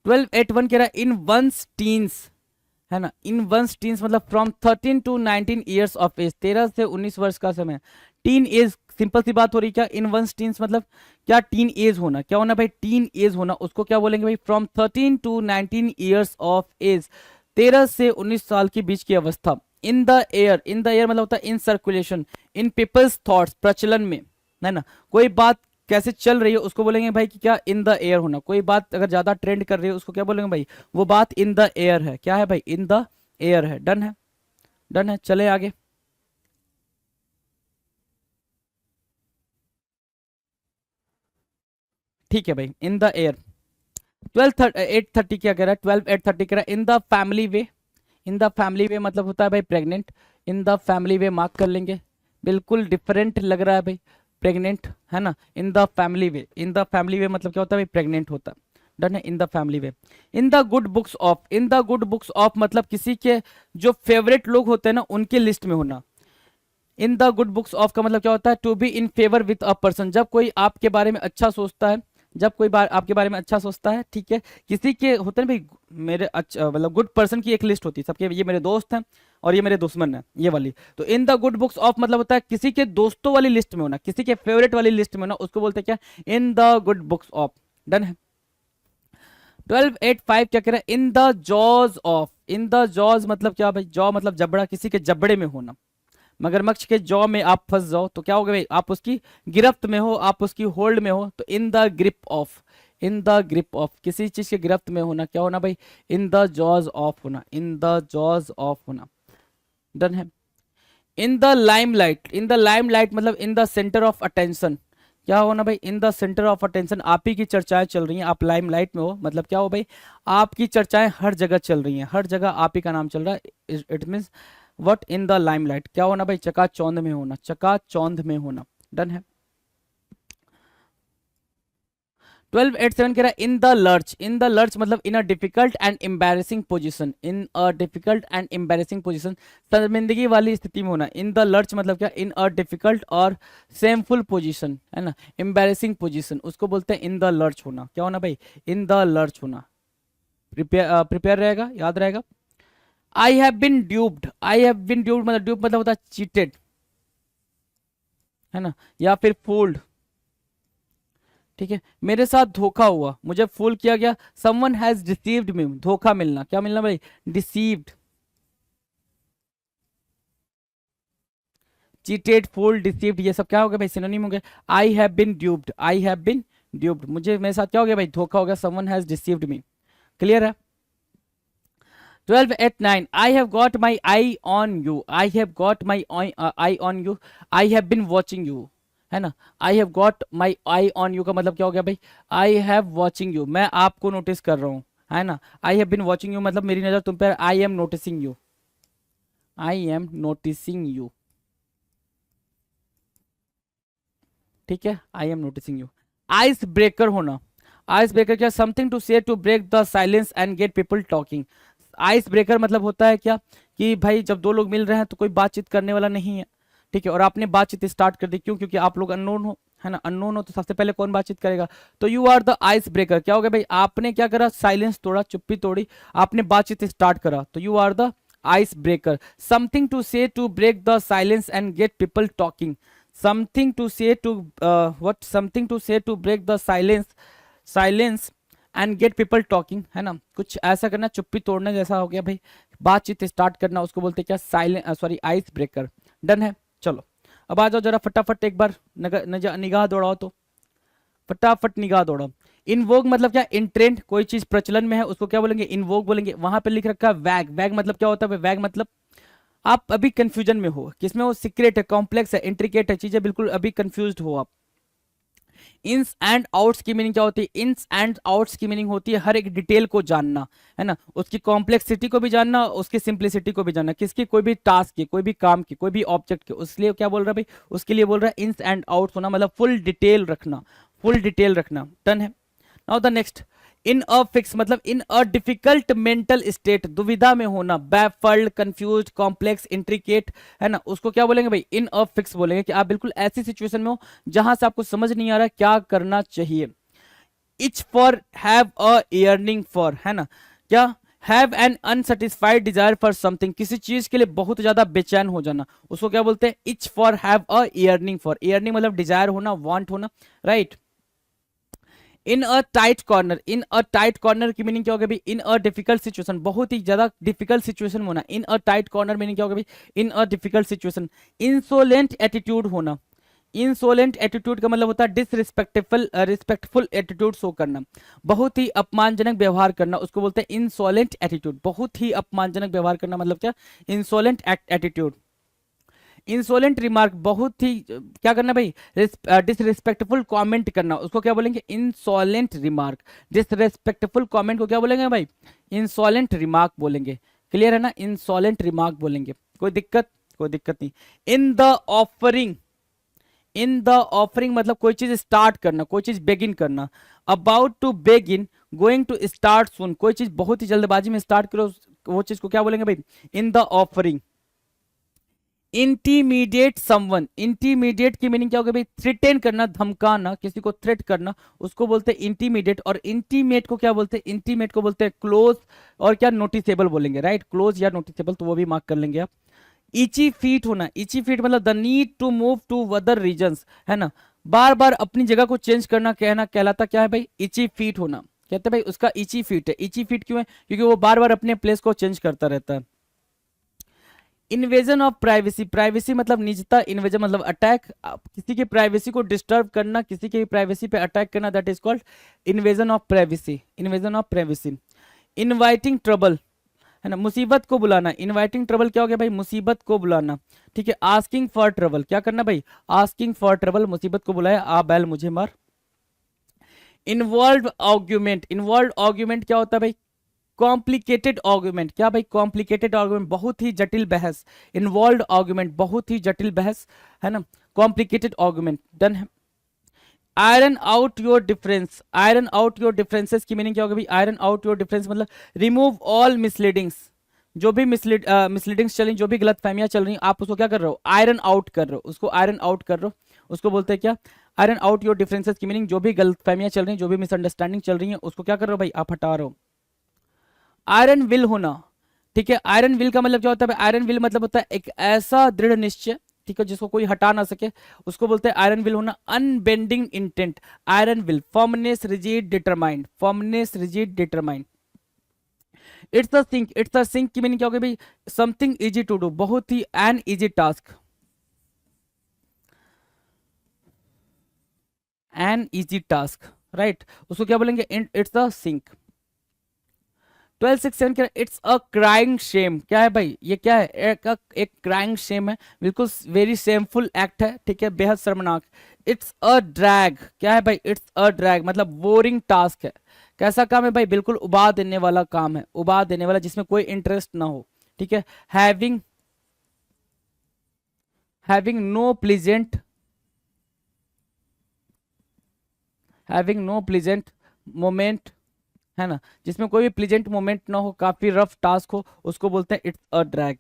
1281 कह रहा है इन वंस टीन्स, है ना? इन वंस टीन्स मतलब from 13 to 19 years of age, 13 से 19 वर्ष का समय। टीन एज, सिंपल सी बात हो रही। क्या? इन वंस टीन्स मतलब क्या? टीन एज होना। क्या होना भाई? टीन एज होना। उसको क्या बोलेंगे भाई? From 13 to 19 years of age, 13 से 19 साल के बीच की अवस्था। In the air, in the air मतलब होता है in circulation, in people's thoughts, प्रचलन में, है ना? कोई बात कैसे चल रही है उसको बोलेंगे भाई कि क्या? इन द एयर होना। कोई बात अगर ज्यादा ट्रेंड कर रही है उसको क्या बोलेंगे भाई? वो बात इन द एयर है। क्या है भाई? इन द एयर है। डन है? डन है? चले आगे। ठीक है भाई, इन द एयर। 830 क्या कह रहा है? 12 830 कह रहा है in the family way. In the family way मतलब होता है भाई pregnant. In the family way mark कर लेंगे, बिल्कुल डिफरेंट लग रहा है भाई, प्रेग्नेंट, है ना? In the family way, in the family way मतलब क्या होता है भाई? प्रेग्नेंट होता है। डन है? In the family way. In the good books of, in the good books of मतलब किसी के जो फेवरेट लोग होते हैं ना, उनके लिस्ट में होना। In the good books of का मतलब क्या होता है? To be in favour with a person, जब कोई आपके बारे में अच्छा सोचता है, जब कोई बार आपके बारे में अच्छा सोचता है, ठीक है, किसी के होते हैं भाई मेरे अच्छा, मतलब गुड पर्सन की एक लिस्ट होती है सबके, ये मेरे दोस्त हैं और ये मेरे दुश्मन हैं, ये वाली। तो इन द गुड बुक्स ऑफ मतलब होता है किसी के दोस्तों वाली लिस्ट में होना, किसी के फेवरेट वाली लिस्ट में होना, उसको बोलते हैं क्या? इन the good books of. Done है? 1285 क्या कह रहा है? In the jaws of. In the jaws मतलब क्या भाई? जॉ मतलब जबड़ा, किसी के जबड़े में होना। मगरमच्छ के जॉ में आप फंस जाओ तो क्या होगा भाई? आप उसकी गिरफ्त में हो, आप उसकी होल्ड में हो, तो इन the grip of. In the grip of, किसी चीज के गिरफ्त में होना, क्या होना भाई? इन द जॉज ऑफ होना। इन द जॉज ऑफ होना। डन है? In the limelight, in the limelight मतलब in the centre of attention. क्या होना भाई? In the centre of attention, आप ही की चर्चाएं चल रही हैं, आप लाइमलाइट में हो, मतलब क्या हो भाई? आपकी चर्चाएं हर जगह चल रही हैं, हर जगह आप ही का नाम चल रहा है। It means what? In the limelight. क्या होना भाई? चकाचौंध में होना, चकाचौंध में होना। डन है? 1287 कह रहा है in the lurch. In the lurch मतलब in a difficult and embarrassing position, in a difficult and embarrassing position, शर्मिंदगी वाली स्थिति में होना। इन द लर्च मतलब क्या? इन अ डिफिकल्ट और सेमफुल पोजीशन, है ना? एम्बैरेसिंग पोजीशन, उसको बोलते हैं इन द लर्च होना। क्या होना भाई? इन द लर्च होना। प्रिपेयर प्रिपेयर रहेगा, याद रहेगा। I have been duped, I have been duped मतलब ड्यूब मतलब होता है चीटेड, है ना? या फिर फूल्ड, ठीक है, मेरे साथ धोखा हुआ, मुझे फूल किया गया। समवन हैज डिसीव्ड मी, धोखा मिलना। क्या मिलना भाई? डिसीव्ड। चीटेड, फूल, डिसीव्ड, ये सब क्या हो गया भाई? सिनोनिम हो गया। I have been duped, I have been duped, मुझे, मेरे साथ क्या हो गया भाई? धोखा हो गया। Someone has deceived me. Clear है? 1289 I have got my I on you, I have got my I on you, I have been watching you, है ना? I have got my I on you का मतलब क्या हो गया भाई? I have watching you, मैं आपको नोटिस कर रहा हूँ, है ना? I have been watching you मतलब मेरी नजर तुम पर, I am noticing you, I am noticing you, ठीक है? I am noticing you. Ice breaker होना। आइस ब्रेकर क्या? Something to say to break the silence and get people talking. Ice breaker मतलब होता है क्या? कि भाई जब दो लोग मिल रहे हैं तो कोई बातचीत करने वाला नहीं है, ठीक है, और आपने बातचीत स्टार्ट कर दी, क्यों? क्योंकि आप लोग अननोन हो, है ना? अननोन हो तो सबसे पहले कौन बातचीत करेगा? तो you are the ice breaker. क्या हो गया भाई? आपने क्या करा? साइलेंस तोड़ा, चुप्पी तोड़ी, आपने बातचीत स्टार्ट करा, तो you are the ice breaker, something to say to break the silence and get people talking, something to say to what, something to say to break the silence and get people talking, है ना, कुछ ऐसा करना, चुप्पी तोड़ने जैसा हो गया भाई, बातचीत स्टार्ट करना, उसको बोलते हैं क्या, silence, sorry ice breaker. Done है, चलो अब आ जाओ जरा फटाफट एक बार निगाह दौड़ाओ, तो फटाफट निगाह दौड़ाओ। इनवोक मतलब क्या, इन ट्रेंड, कोई चीज प्रचलन में है उसको क्या बोलेंगे, इनवोक बोलेंगे। वहां पे लिख रखा है वैग, वैग मतलब क्या होता है, वैग मतलब आप अभी कंफ्यूजन में हो, किसमें हो, सीक्रेट है, कॉम्प्लेक्स है, इंट्रिकेट है, चीजें बिल्कुल अभी कंफ्यूज्ड हो आप। इन्स एंड आउट्स की मीनिंग क्या होती है, इन्स एंड आउट्स की मीनिंग होती है हर एक डिटेल को जानना, है ना, उसकी कॉम्प्लेक्सिटी को भी जानना, उसकी सिंप्लिसिटी को भी जानना, किसकी, कोई भी टास्क की, कोई भी काम की, कोई भी ऑब्जेक्ट की, उसलिए क्या बोल रहा है भाई, उसके लिए बोल रहा है इन्स एंड आउट्स होना, मतलब फुल डिटेल रखना, फुल डिटेल रखना। डन है। Now the next, in a fix मतलब in a difficult mental state, दुविधा में होना, बैफल्ड, कंफ्यूज, कॉम्प्लेक्स, इंट्रिकेट, है ना, उसको क्या बोलेंगे भाई, इन अ फिक्स बोलेंगे, कि आप बिल्कुल ऐसी सिचुएशन में हो जहां से आपको समझ नहीं आ रहा क्या करना चाहिए। Itch for, have a yearning for, है ना, क्या, have an unsatisfied desire for something, किसी चीज के लिए बहुत ज्यादा बेचैन हो जाना, उसको क्या बोलते हैं, itch for have a yearning for, yearning मतलब डिजायर होना, वांट होना, right. In a tight corner, in a tight corner की मीनिंग क्या होगा भाई, इन अ डिफिकल्ट सिचुएशन, बहुत ही ज्यादा डिफिकल्ट सिचुएशन में होना, in a tight corner meaning क्या होगा भाई, in a difficult situation. Insolent attitude होना, इंसोलेंट एटीट्यूड का मतलब होता है डिसरिस्पेक्टफुल, रिस्पेक्टफुल एटीट्यूड शो करना, बहुत ही अपमानजनक व्यवहार करना, उसको बोलते हैं इंसोलेंट एटीट्यूड, बहुत ही अपमानजनक व्यवहार करना मतलब क्या, इंसोलेंट एटीट्यूड। इंसोलेंट रिमार्क, बहुत ही क्या करना भाई, डिसरिस्पेक्टफुल कमेंट करना, उसको क्या बोलेंगे, इंसोलेंट रिमार्क। डिसरिस्पेक्टफुल कमेंट को क्या बोलेंगे भाई, इंसोलेंट रिमार्क बोलेंगे। क्लियर है ना, इंसोलेंट रिमार्क बोलेंगे, कोई दिक्कत, कोई दिक्कत नहीं। In the offering, in the offering मतलब कोई चीज स्टार्ट करना, कोई चीज बेगिन करना। About to begin, going to start soon, कोई चीज बहुत ही जल्दबाजी में स्टार्ट करो, वो चीज को क्या बोलेंगे भाई, in the offering. Intermediate someone, intermediate की मीनिंग क्या होगा भाई, थ्रेटन करना, धमकाना, किसी को थ्रेट करना, उसको बोलते हैं इंटीमीडिएट। और इंटीमेट को क्या बोलते हैं, इंटीमेट को बोलते हैं क्लोज, और क्या नोटिसेबल बोलेंगे, राइट, क्लोज या नोटिसेबल, तो वो भी मार्क कर लेंगे आप। इची फीट होना, इची फीट मतलब the need to move to other regions, है ना, बार बार अपनी जगह को चेंज करना, कहना कहलाता क्या है भाई, इची फीट होना, कहते हैं भाई उसका इची फीट है। इची फीट क्यों है, क्योंकि वो बार बार अपने प्लेस को चेंज करता रहता है। इन्वेजन ऑफ प्राइवेसी, प्राइवेसी मतलब निजता, इन्वेजन मतलब अटैक, किसी की प्राइवेसी को डिस्टर्ब करना, किसी की प्राइवेसी पे अटैक करना, that is called invasion of privacy, invasion of privacy. Inviting trouble, है ना, मुसीबत को बुलाना, इनवाइटिंग ट्रबल क्या हो गया भाई, मुसीबत को बुलाना, ठीक है। आस्किंग फॉर ट्रबल, क्या करना भाई, आस्किंग फॉर ट्रबल, मुसीबत को बुलाया, आ बैल मुझे मार। इन्वॉल्व आर्ग्यूमेंट, इन्वॉल्व आर्ग्यूमेंट क्या होता है भाई, कॉम्प्लिकेटेड आर्गुमेंट, क्या भाई, कॉम्प्लिकेटेड आर्गुमेंट, बहुत ही जटिल बहस। इन्वॉल्व आर्गुमेंट, बहुत ही जटिल बहस, है ना, कॉम्प्लिकेटेड आर्गुमेंट। डन है। Iron out your difference, iron out your differences की मीनिंग क्या होगी भाई, आयरन आउट योर डिफरेंस मतलब रिमूव ऑल मिसलीडिंग्स, जो भी मिसलीडिंग्स चल रही, जो भी गलत फहमियां चल रही, आप उसको क्या कर रहे हो, आयरन आउट कर रहे हो, उसको आयरन आउट कर रहे हो, उसको बोलते हैं क्या, आयरन आउट योर डिफरेंसेस की मीनिंग जो भी गलत फहमियां चल रही, जो भी मिसअंडरस्टैंडिंग चल रही है, उसको क्या कर रहे हो भाई, आप हटा रहे हो। आयरन विल होना, ठीक है, आयरन विल का मतलब क्या होता है, आयरन विल मतलब होता है एक ऐसा दृढ़ निश्चय, ठीक है, जिसको कोई हटा ना सके, उसको बोलते हैं आयरन विल होना। Unbending intent, iron will, firmness, rigid, determined, firmness, rigid, determined. It's a cinch, it's a cinch की मीनिंग क्या होगी भाई, समथिंग इजी टू डू, बहुत ही an easy task, an easy task, right, उसको क्या बोलेंगे, इट्स अ सिंक। 1267 क्या, इट्स अ क्राइंग शेम, क्या है भाई, ये क्या है, एक क्राइंग शेम है, बिल्कुल वेरी शेमफुल एक्ट है, ठीक है, बेहद शर्मनाक। इट्स अ ड्रैग, क्या है भाई, इट्स अ ड्रैग मतलब बोरिंग टास्क है, कैसा काम है भाई, बिल्कुल उबा देने वाला काम है, उबा देने वाला, जिसमें कोई इंटरेस्ट ना हो, ठीक है। Having, having no pleasant, having no pleasant moment, है ना, जिसमें कोई भी प्लीजेंट मोमेंट ना हो, काफी रफ टास्क हो, उसको बोलते हैं it's a drag.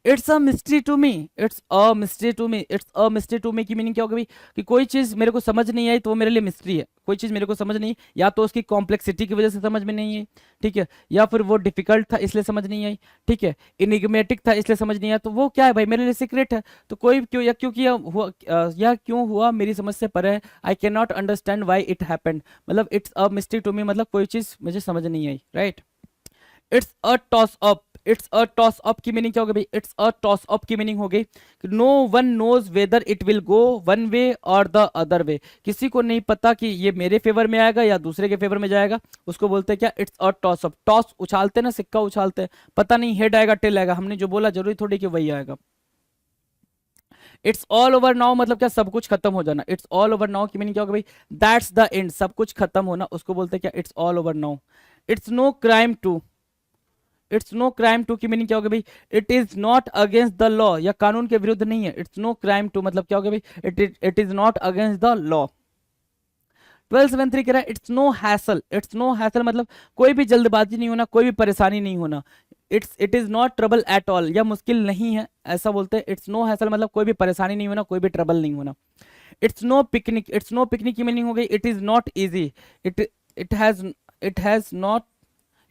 It's a mystery to me, it's a mystery to me, it's a mystery to me की मीनिंग क्या होगा भाई, कि कोई चीज मेरे को समझ नहीं आई तो वो मेरे लिए मिस्ट्री है। कोई चीज मेरे को समझ नहीं, या तो उसकी कॉम्प्लेक्सिटी की वजह से समझ में नहीं आई, ठीक है, या फिर वो डिफिकल्ट था इसलिए समझ नहीं आई, ठीक है, इनिग्मेटिक था इसलिए समझ नहीं आया, तो वो क्या है भाई, मेरे लिए सीक्रेट है। तो कोई क्यों या क्योंकि यह क्यों हुआ मेरी समझ से परे है, I can not understand why it happened, मतलब it's a mystery to me मतलब कोई चीज मुझे समझ नहीं आई, right. It's a toss up, it's a toss up की मीनिंग क्या होगी भाई, इट्स अ टॉस अप की मीनिंग हो गई no one knows whether it will go one way और द अदर वे, किसी को नहीं पता कि ये मेरे फेवर में आएगा या दूसरे के फेवर में जाएगा, उसको बोलते हैं क्या, it's a toss up. Toss उछालते ना, सिक्का उछालते हैं, पता नहीं हेड आएगा टेल आएगा, हमने जो बोला जरूरी थोड़ी कि वही आएगा। इट्स ऑल ओवर नाउ मतलब क्या, सब कुछ खत्म हो जाना। इट्स ऑल ओवर नाउ की मीनिंग क्या होगा भाई, दैट्स द एंड, सब कुछ खत्म होना, उसको बोलते हैं क्या, it's all over now. It's no crime to, it's no crime to की मीनिंग क्या होगी भाई, it is not against the law, या कानून के विरुद्ध नहीं है। इट्स नो क्राइम टू मतलब क्या होगा भाई, it is not against the law. 1273 कह रहा है it's no hassle, it's no hassle मतलब कोई भी जल्दबाजी नहीं होना, कोई भी परेशानी नहीं होना। It is not trouble at all, या मुश्किल नहीं है ऐसा बोलते हैं। इट्स नो हैसल मतलब कोई भी परेशानी नहीं होना, कोई भी ट्रबल नहीं होना। It's no picnic, it's no picnic की मीनिंग हो गई it is not easy, it it has it has not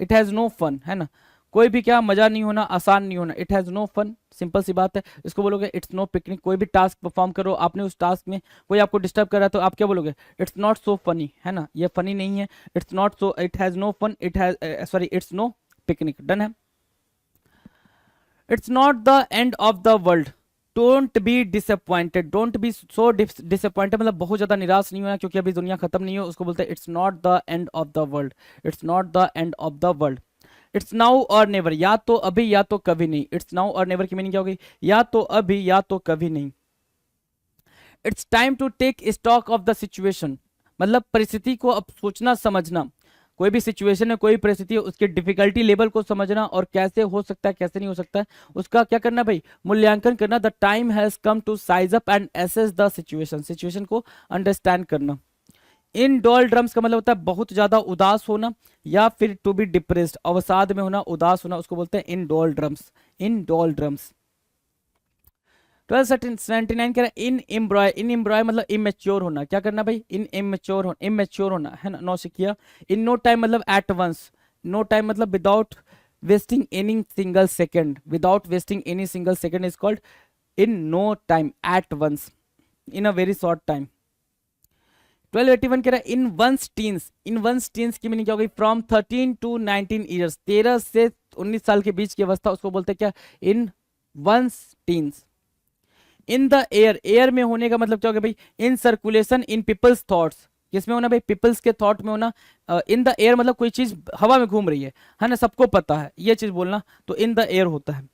it has no fun, है ना, कोई भी क्या मजा नहीं होना, आसान नहीं होना, it has no fun, simple सी बात है। इसको बोलोगे इट्स नो पिकनिक, कोई भी टास्क परफॉर्म करो, आपने उस टास्क में कोई आपको डिस्टर्ब कर रहा है तो आप क्या बोलोगे, इट्स नॉट सो फनी, है ना, ये फनी नहीं है, it's not so, it has no fun, it has sorry it's no picnic, done है। It's not the end of the world, don't be disappointed, don't be so disappointed मतलब बहुत ज्यादा निराश नहीं होना क्योंकि अभी दुनिया खत्म नहीं हो, उसको बोलते हैं it's not the end of the world, it's not the end of the world. It's now और नेवर, या तो अभी या तो कभी नहीं। इट्स नाउ और नेवर की मीनिंग क्या होगी, या तो अभी या तो कभी नहीं। It's time to take stock of the situation मतलब परिस्थिति को अब सोचना समझना, कोई भी सिचुएशन है, कोई भी परिस्थिति है, उसके डिफिकल्टी लेवल को समझना और कैसे हो सकता है कैसे नहीं हो सकता है उसका क्या करना भाई, मूल्यांकन करना। The time has come to size up and assess the situation, situation को अंडरस्टैंड करना। इन डॉल ड्रम्स का मतलब होता है बहुत ज्यादा उदास होना, या फिर टू बी डिप्रेस्ड अवसाद में होना, उदास होना, उसको बोलते हैं इन डॉल ड्रम्स, इन डॉल ड्रम्स। 1279 कह रहा है इन एम्ब्रॉय, इन एम्ब्रॉय मतलब इमेच्योर होना, क्या करना भाई, इन इमेच्योर होना, इमेच्योर होना, है ना, नौसिखिया। इन नो टाइम मतलब एट वंस, नो टाइम मतलब without wasting any single second, without wasting any single second is called in no time at once, in a very short time. 1281 कह रहा है in one's teens, in one's teens की meaning क्या होगी, from 13 to 19 years, 13 से 19 साल के बीच की अवस्था, उसको बोलते हैं क्या, in one's teens. In the air, air में होने का मतलब क्या होगा भाई, in circulation in people's thoughts, किसमें होना भाई, पीपल्स के थॉट में होना। इन द एयर मतलब कोई चीज हवा में घूम रही है ना, सबको पता है ये चीज बोलना, तो इन द एयर होता है।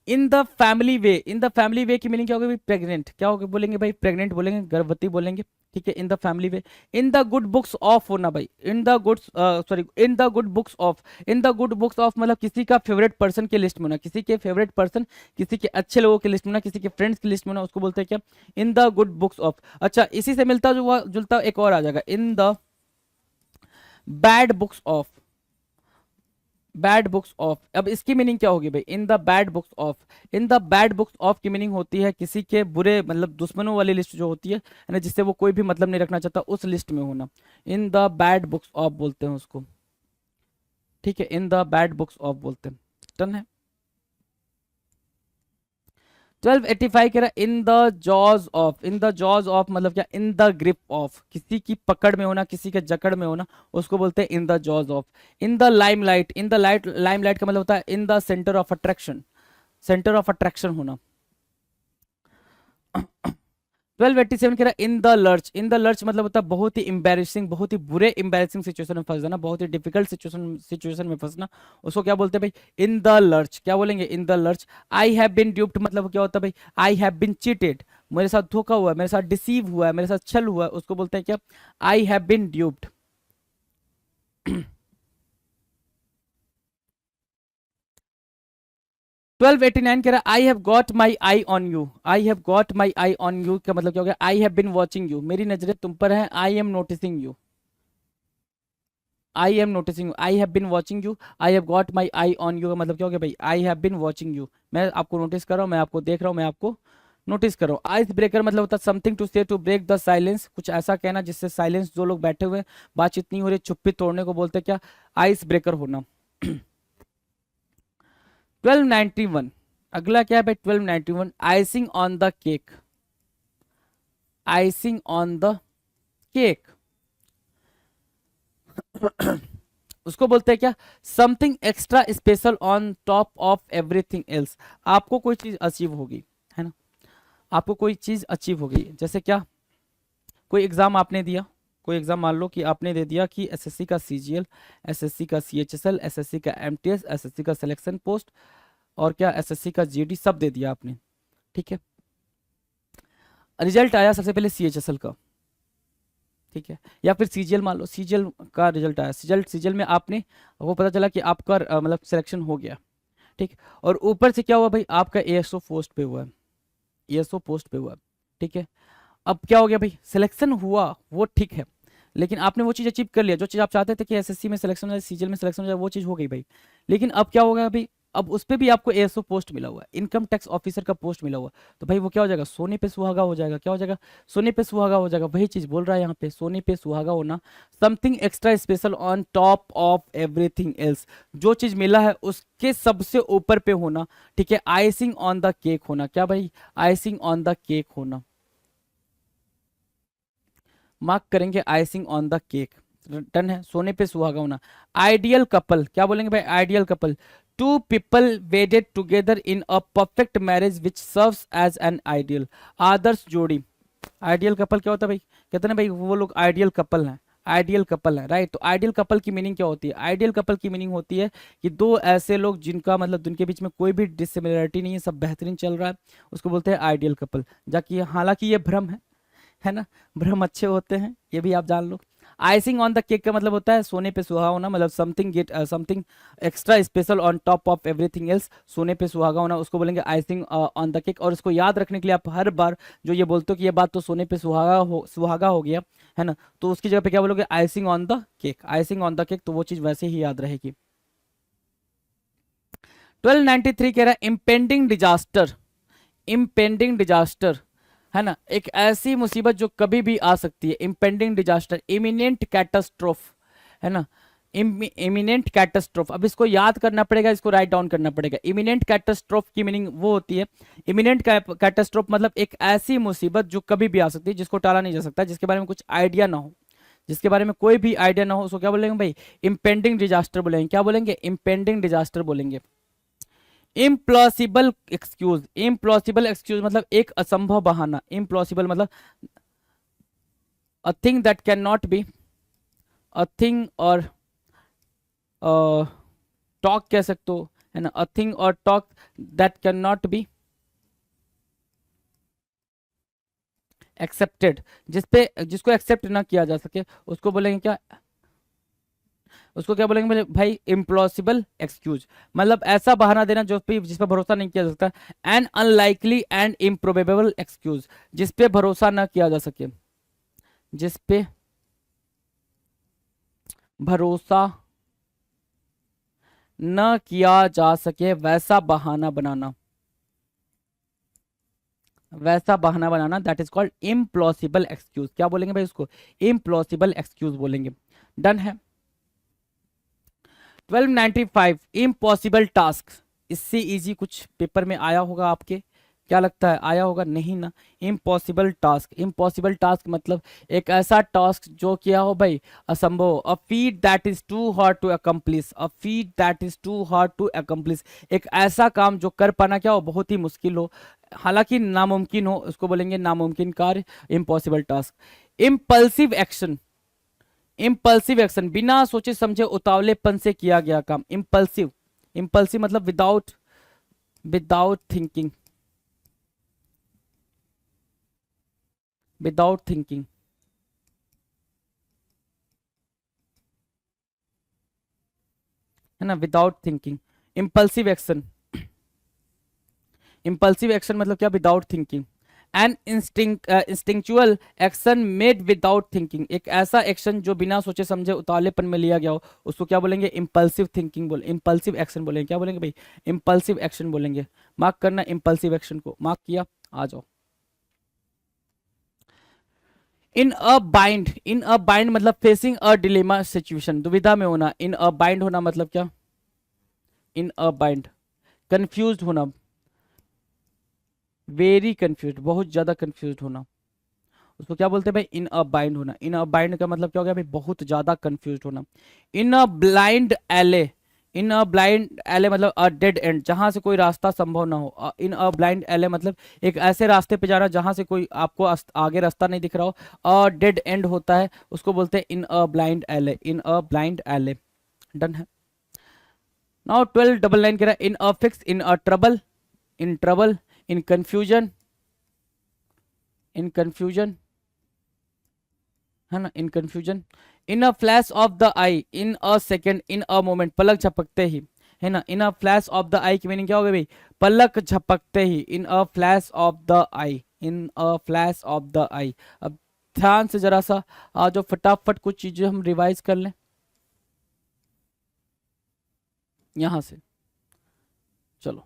In the family way, in the family way की मीनिंग क्या होगी भाई, प्रेग्नेंट, क्या होगा बोलेंगे भाई, प्रेग्नेंट बोलेंगे, गर्भवती बोलेंगे, ठीक है, in the family way. In the good books of होना भाई, in the good sorry in the good books of, in the good books of मतलब किसी का फेवरेट पर्सन के लिस्ट में होना, किसी के फेवरेट पर्सन, किसी के अच्छे लोगों के लिस्ट में होना, किसी के फ्रेंड्स की लिस्ट में होना, उसको बोलते हैं क्या, इन द गुड बुक्स ऑफ। अच्छा इसी से मिलता जुलता एक और आ जाएगा, in the bad books of, bad books of. अब इसकी मीनिंग क्या होगी भाई, in the bad books of, in the bad books of की मीनिंग होती है किसी के बुरे मतलब दुश्मनों वाली लिस्ट जो होती है ना, जिससे वो कोई भी मतलब नहीं रखना चाहता, उस लिस्ट में होना, in the bad books of बोलते हैं उसको, ठीक है, in the bad books of बोलते हैं, डन है। 1285 कह रहा है in the jaws of, in the jaws of मतलब क्या, इन द ग्रिप ऑफ, किसी की पकड़ में होना, किसी के जकड़ में होना, उसको बोलते हैं in the jaws of. In the limelight, in the light, limelight का मतलब होता है in the centre of attraction, centre of attraction होना। 1287 कह रहा है in the lurch, in the lurch मतलब होता है बहुत ही एम्बैरेसिंग, बहुत ही बुरे एम्बैरेसिंग सिचुएशन में फंस जाना, बहुत ही डिफिकल्ट सिचुएशन में फंसना, उसको क्या बोलते हैं भाई, इन द लर्च, क्या बोलेंगे, in the lurch. I have been duped मतलब क्या होता है भाई, आई हैव बीन चीटेड, मेरे साथ धोखा हुआ है, मेरे साथ डिसीव हुआ है, मेरे साथ छल हुआ है, उसको बोलते हैं क्या, आई हैव बीन ड्यूप्ड। 1289 कह रहा है I have got my I on you, I have got my I on you का मतलब क्या हो गया, I have been watching you, मेरी नजरें तुम पर हैं, आई am noticing you. I am noticing you, I have been watching you, I have got my I on you का मतलब क्या हो गया भाई, आई हैव बिन वॉचिंग यू, मैं आपको नोटिस कर रहा हूँ, मैं आपको देख रहा हूँ, मैं आपको नोटिस कर रहा हूँ। आइस ब्रेकर मतलब होता है something to say to break the silence, कुछ ऐसा कहना जिससे साइलेंस, जो लोग बैठे हुए हैं बातचीत नहीं हो रही, चुप्पी तोड़ने को बोलते हैं क्या, आइस ब्रेकर होना। 1291, अगला क्या है भाई 1291, icing on the cake, icing on the cake उसको बोलते हैं क्या, something extra special on top of everything else. आपको कोई चीज अचीव होगी, है ना, आपको कोई चीज अचीव होगी, जैसे क्या, कोई एग्जाम आपने दिया, कोई एग्जाम मान लो कि आपने दे दिया कि एसएससी का सीजीएल, एसएससी का सीएचएसएल, एसएससी का एमटीएस, एसएससी का सिलेक्शन पोस्ट, और क्या एसएससी का जीडी, सब दे दिया आपने, ठीक है। रिजल्ट आया सबसे पहले सीएचएसएल का, ठीक है, या फिर सीजीएल मान लो, सीजीएल का रिजल्ट आया, सीजीएल में आपने, वो पता चला कि आपका मतलब सिलेक्शन हो गया, ठीक। और ऊपर से क्या हुआ भाई, आपका एएसओ पोस्ट पे हुआ है, एएसओ पोस्ट पे हुआ है, ठीक है। अब क्या हो गया भाई, सिलेक्शन हुआ वो ठीक है, लेकिन आपने वो चीज़ अचीव कर लिया, जो चीज़ आप चाहते थे कि एसएससी में सिलेक्शन हो जाए, सीजीएल में सिलेक्शन हो जाए, वो चीज़ हो गई भाई। लेकिन अब क्या होगा भाई, अब उस पर भी आपको एएसओ पोस्ट मिला हुआ है, इनकम टैक्स ऑफिसर का पोस्ट मिला हुआ है, तो भाई वो क्या हो जाएगा, सोने पे सुहागा हो जाएगा, क्या हो जाएगा, सोने पे सुहागा हो जाएगा। वही चीज़ बोल रहा है यहाँ पे, सोने पे सुहागा होना, something extra special on top of everything else, जो चीज़ मिला है उसके सबसे ऊपर पे होना, ठीक है। आइसिंग ऑन द केक होना, क्या भाई, आइसिंग ऑन द केक होना, मार्क करेंगे icing on the cake, done है, सोने पे सुहागा होना। आइडियल कपल, क्या बोलेंगे भाई, ideal couple, two people wedded together in a perfect marriage which serves as an ideal, आदर्श जोड़ी। आइडियल कपल क्या होता है भाई, कहते हैं ना भाई वो लोग आइडियल कपल हैं, आइडियल कपल है, राइट। तो आइडियल कपल की मीनिंग क्या होती है, आइडियल कपल की मीनिंग होती है कि दो ऐसे लोग जिनका मतलब जिनके बीच में कोई भी डिसिमिलरिटी नहीं है, सब बेहतरीन चल रहा है, उसको बोलते हैं आइडियल कपल। जाकि हालांकि ये भ्रम है ना, भ्रम अच्छे होते हैं, ये भी आप जान लो। आइसिंग ऑन द केक का मतलब होता है सोने पे सुहागा होना, मतलब something extra special on top of everything else, सोने पे सुहागा होना, उसको बोलेंगे आइसिंग ऑन द केक। और इसको याद रखने के लिए आप हर बार जो ये बोलते हो कि ये बात तो सोने पे सुहागा हो गया, है ना, तो उसकी जगह पे क्या बोलोगे, icing on the cake, icing on the cake, तो वो चीज वैसे ही याद रहेगी। 1293 कह रहा है इम्पेंडिंग डिजास्टर, इम्पेंडिंग डिजास्टर, है ना, एक ऐसी मुसीबत जो कभी भी आ सकती है, इम्पेंडिंग डिजास्टर, इमिनेंट कैटास्ट्रोफ, है ना, इमिनेंट कैटास्ट्रोफ। अब इसको याद करना पड़ेगा, इसको राइट डाउन करना पड़ेगा। इमिनेंट कैटास्ट्रोफ की मीनिंग वो होती है, इमिनेंट कैटास्ट्रोफ मतलब एक ऐसी मुसीबत जो कभी भी आ सकती है, जिसको टाला नहीं जा सकता, जिसके बारे में कुछ आइडिया ना हो, जिसके बारे में कोई भी आइडिया ना हो, उसको क्या बोलेंगे भाई, इम्पेंडिंग डिजास्टर बोलेंगे। क्या बोलेंगे, इम्पेंडिंग डिजास्टर बोलेंगे। इम्प्लॉसिबल एक्सक्यूज, इम्प्लॉसिबल एक्सक्यूज मतलब एक असंभव बहाना, इम्प्लॉसिबल मतलब a thing that can not be, a thing और टॉक कह सकते हो, है ना, अ थिंग और talk that can not be accepted, जिसको एक्सेप्ट ना किया जा सके, उसको बोलेंगे क्या, उसको क्या बोलेंगे भाई, इम्प्लॉसिबल एक्सक्यूज, मतलब ऐसा बहाना देना जिस पे भरोसा नहीं किया जा सकता। An unlikely and improbable excuse, जिस पे भरोसा ना किया जा सके, जिस पे भरोसा न किया जा सके, वैसा बहाना बनाना, वैसा बहाना बनाना, दैट इज कॉल्ड इम्प्लॉसिबल एक्सक्यूज। क्या बोलेंगे भाई उसको, इम्प्लॉसिबल एक्सक्यूज बोलेंगे। डन है। 1295 इम्पॉसिबल टास्क, इससे इजी कुछ पेपर में आया होगा आपके, क्या लगता है आया होगा, नहीं ना। इम्पॉसिबल टास्क, इम्पॉसिबल टास्क मतलब एक ऐसा टास्क जो किया हो भाई असंभव, a feat that is too hard to accomplish, a feat that is too hard to accomplish, एक ऐसा काम जो कर पाना क्या हो, बहुत ही मुश्किल हो, हालांकि नामुमकिन हो, उसको बोलेंगे नामुमकिन कार्य, impossible task. Impulsive action, impulsive action बिना सोचे समझे उतावलेपन से किया गया काम, इम्पल्सिव, इम्पल्सिव मतलब without, without thinking, without thinking, है ना, without thinking. Impulsive action, impulsive action मतलब क्या, without thinking. An instinctual action made without thinking, एक ऐसा एक्शन जो बिना सोचे समझे उतावलेपन में लिया गया हो, उसको क्या बोलेंगे? इम्पल्सिव थिंकिंग बोले, इम्पल्सिव एक्शन बोलेंगे। क्या बोलेंगे भाई? इम्पल्सिव एक्शन बोलेंगे। मार्क करना इम्पल्सिव एक्शन को, मार्क किया, आ जाओ। इन अ बाइंड, इन अ बाइंड मतलब फेसिंग अ डिलेमा सिचुएशन, दुविधा में होना। इन अ बाइंड होना मतलब क्या? इन अ बाइंड कंफ्यूज होना, वेरी कंफ्यूज, बहुत ज्यादा कंफ्यूज होना, उसको क्या बोलते हैं भाई? इन अ बाइंड होना। इन अ बाइंड का मतलब क्या हो गया भाई? बहुत ज्यादा कंफ्यूज होना। In a blind alley, in a blind एले मतलब अ डेड एंड, जहां से कोई रास्ता संभव ना हो। इन अ ब्लाइंड एले मतलब एक ऐसे रास्ते पे जाना जहां से कोई आपको आगे रास्ता नहीं दिख रहा हो। अ डेड एंड होता है, उसको बोलते हैं इन a blind alley, in a blind alley. Done है। नाउ 1299 कह रहा है in a fix, in a trouble, in trouble, in confusion, in confusion, है ना, in confusion, in a flash of the eye, in a second, in a moment, पलक झपकते ही, है ना। In a flash of the eye की meaning क्या हो गई भाई? पलक झपकते ही, in a flash of the eye, in a flash of the आई। अब ध्यान से जरा सा जो फटाफट कुछ चीजें हम रिवाइज कर लें यहां से। चलो,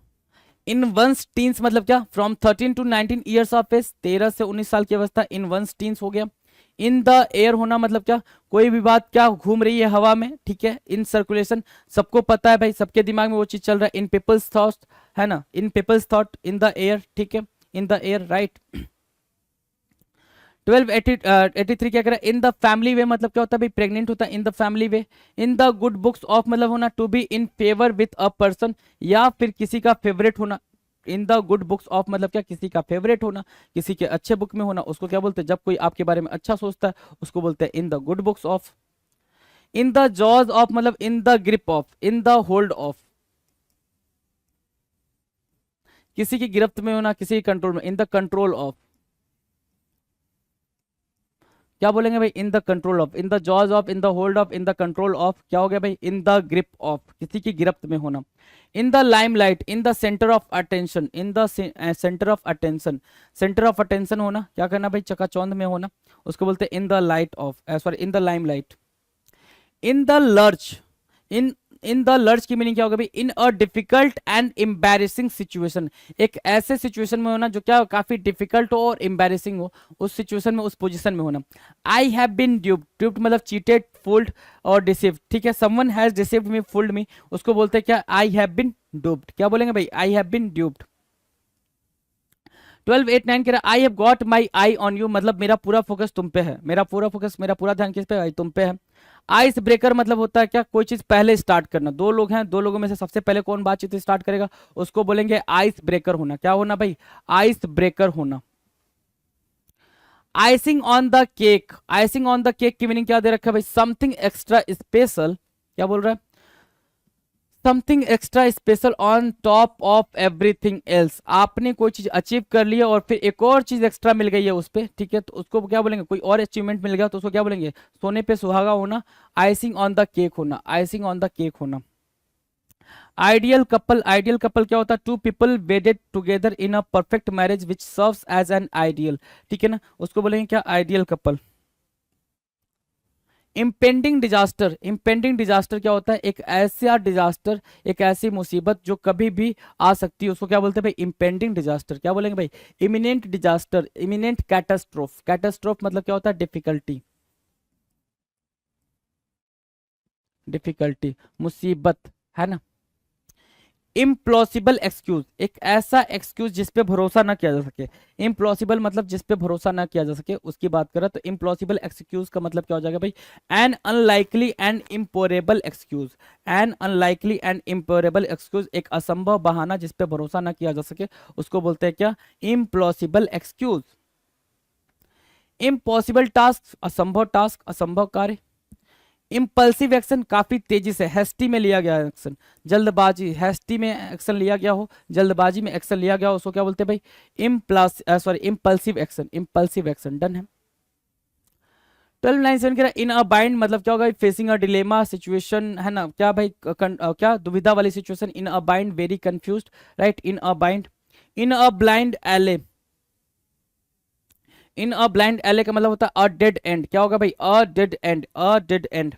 इन वंस टीन्स मतलब क्या? From 13 to 19 years of age, 13 से 19 साल की अवस्था, इन वंस टीन्स हो गया। इन द एयर होना मतलब क्या? कोई भी बात क्या घूम रही है हवा में, ठीक है। इन सर्कुलेशन, सबको पता है भाई, सबके दिमाग में वो चीज चल रहा है। इन पीपल्स थॉट, है ना, in people's thought, in the air, ठीक है, इन द एयर, राइट। 1283 क्या कह रहा है? इन द फैमिली वे मतलब क्या होता है भाई? प्रेग्नेंट होता है, in the family way. In the good books of मतलब होना to be in favour with a person, या फिर किसी का फेवरेट होना। In the good books of मतलब क्या? किसी का फेवरेट होना, किसी के अच्छे बुक में होना, उसको क्या बोलते हैं? जब कोई आपके बारे में अच्छा सोचता है उसको बोलते हैं in the good books of. In the jaws of मतलब in the grip of, in the hold of, किसी की गिरफ्त में होना, किसी के कंट्रोल में, इन द कंट्रोल ऑफ। क्या बोलेंगे भाई? In the control of, in the jaws of, in the hold of, in the control of. क्या हो गया भाई? इन द ग्रिप ऑफ, किसी की गिरफ्त में होना। In the limelight, in the centre of attention, in the centre of attention, centre of attention होना, क्या करना भाई? चकाचौंध में होना, उसको बोलते हैं in the light of, sorry, in the limelight. In the lurch, in in the lurch की मीनिंग क्या होगा भाई? In a difficult and embarrassing situation, एक ऐसे सिचुएशन में होना जो क्या काफी डिफिकल्ट हो और एम्बैरेसिंग हो, उस सिचुएशन में, उस पोजीशन में होना। आई हैव बीन ड्यूप्ड, ड्यूप्ड मतलब चीटेड, फूल्ड और डिसीव्ड, ठीक है। Someone has deceived me, fooled me, उसको बोलते हैं क्या? I have been duped. क्या बोलेंगे भाई? आई हैव बीन ड्यूप्ड। 1289 कह रहा I have got my I on you मतलब मेरा पूरा फोकस तुम पे है, मेरा पूरा फोकस, मेरा पूरा ध्यान किस पे है? तुम पे है। आइस ब्रेकर मतलब होता है क्या? कोई चीज पहले स्टार्ट करना। दो लोग हैं, दो लोगों में से सबसे पहले कौन बातचीत स्टार्ट करेगा उसको बोलेंगे आइस ब्रेकर होना। क्या होना भाई? आइस ब्रेकर होना। Icing on the cake, icing on the cake की मीनिंग क्या दे रखा है भाई? Something extra special. क्या बोल रहा है? Something extra special on top of everything else, आपने कोई चीज अचीव कर लिया और फिर एक और चीज एक्स्ट्रा मिल गई है उस पर, ठीक है, तो उसको क्या बोलेंगे? कोई और अचीवमेंट मिल गया तो उसको क्या बोलेंगे? सोने पे सुहागा होना, आइसिंग ऑन द केक होना, आइसिंग ऑन द केक होना। आइडियल कपल, आइडियल कपल क्या होता है? Two people wedded together in a perfect marriage which serves as an ideal, ठीक है ना, उसको बोलेंगे क्या? Ideal couple. Impending disaster, impending disaster क्या होता है? एक ऐसा डिजास्टर, एक ऐसी मुसीबत जो कभी भी आ सकती है, उसको क्या बोलते हैं भाई? Impending disaster. क्या बोलेंगे भाई? Imminent disaster, imminent catastrophe, catastrophe मतलब क्या होता है? डिफिकल्टी, डिफिकल्टी, मुसीबत, है ना। इम्प्लॉसिबल एक्सक्यूज, एक ऐसा एक्सक्यूज जिस पे भरोसा ना किया जा सके। इम्प्लॉसिबल मतलब जिस पे भरोसा ना किया जा सके, उसकी बात करें तो इम्प्लॉसिबल एक्सक्यूज का मतलब क्या हो जाएगा भाई? An unlikely and improbable excuse, an unlikely and improbable excuse, एक असंभव बहाना जिस पे भरोसा ना किया जा सके, उसको बोलते हैं क्या? इम्प्लॉसिबल एक्सक्यूज। इम्पॉसिबल टास्क, असंभव टास्क, असंभव कार्य। इम्पल्सिव एक्शन, काफी तेजी से, हेस्टी में लिया गया एक्शन, जल्दबाजी, हेस्टी में एक्शन लिया गया हो, जल्दबाजी में एक्शन लिया गया हो, उसको क्या बोलते हैं भाई? Impulsive action, impulsive action. Done है। 1297 कह रहा इन अ बाइंड मतलब क्या होगा? फेसिंग अ डिलेमा सिचुएशन, है ना, क्या भाई? क्या दुविधा वाली situation. In a bind, very confused, right, in a bind. In a blind alley, in a blind एले का मतलब होता है अ डेड एंड। क्या होगा भाई? A dead end, a dead end.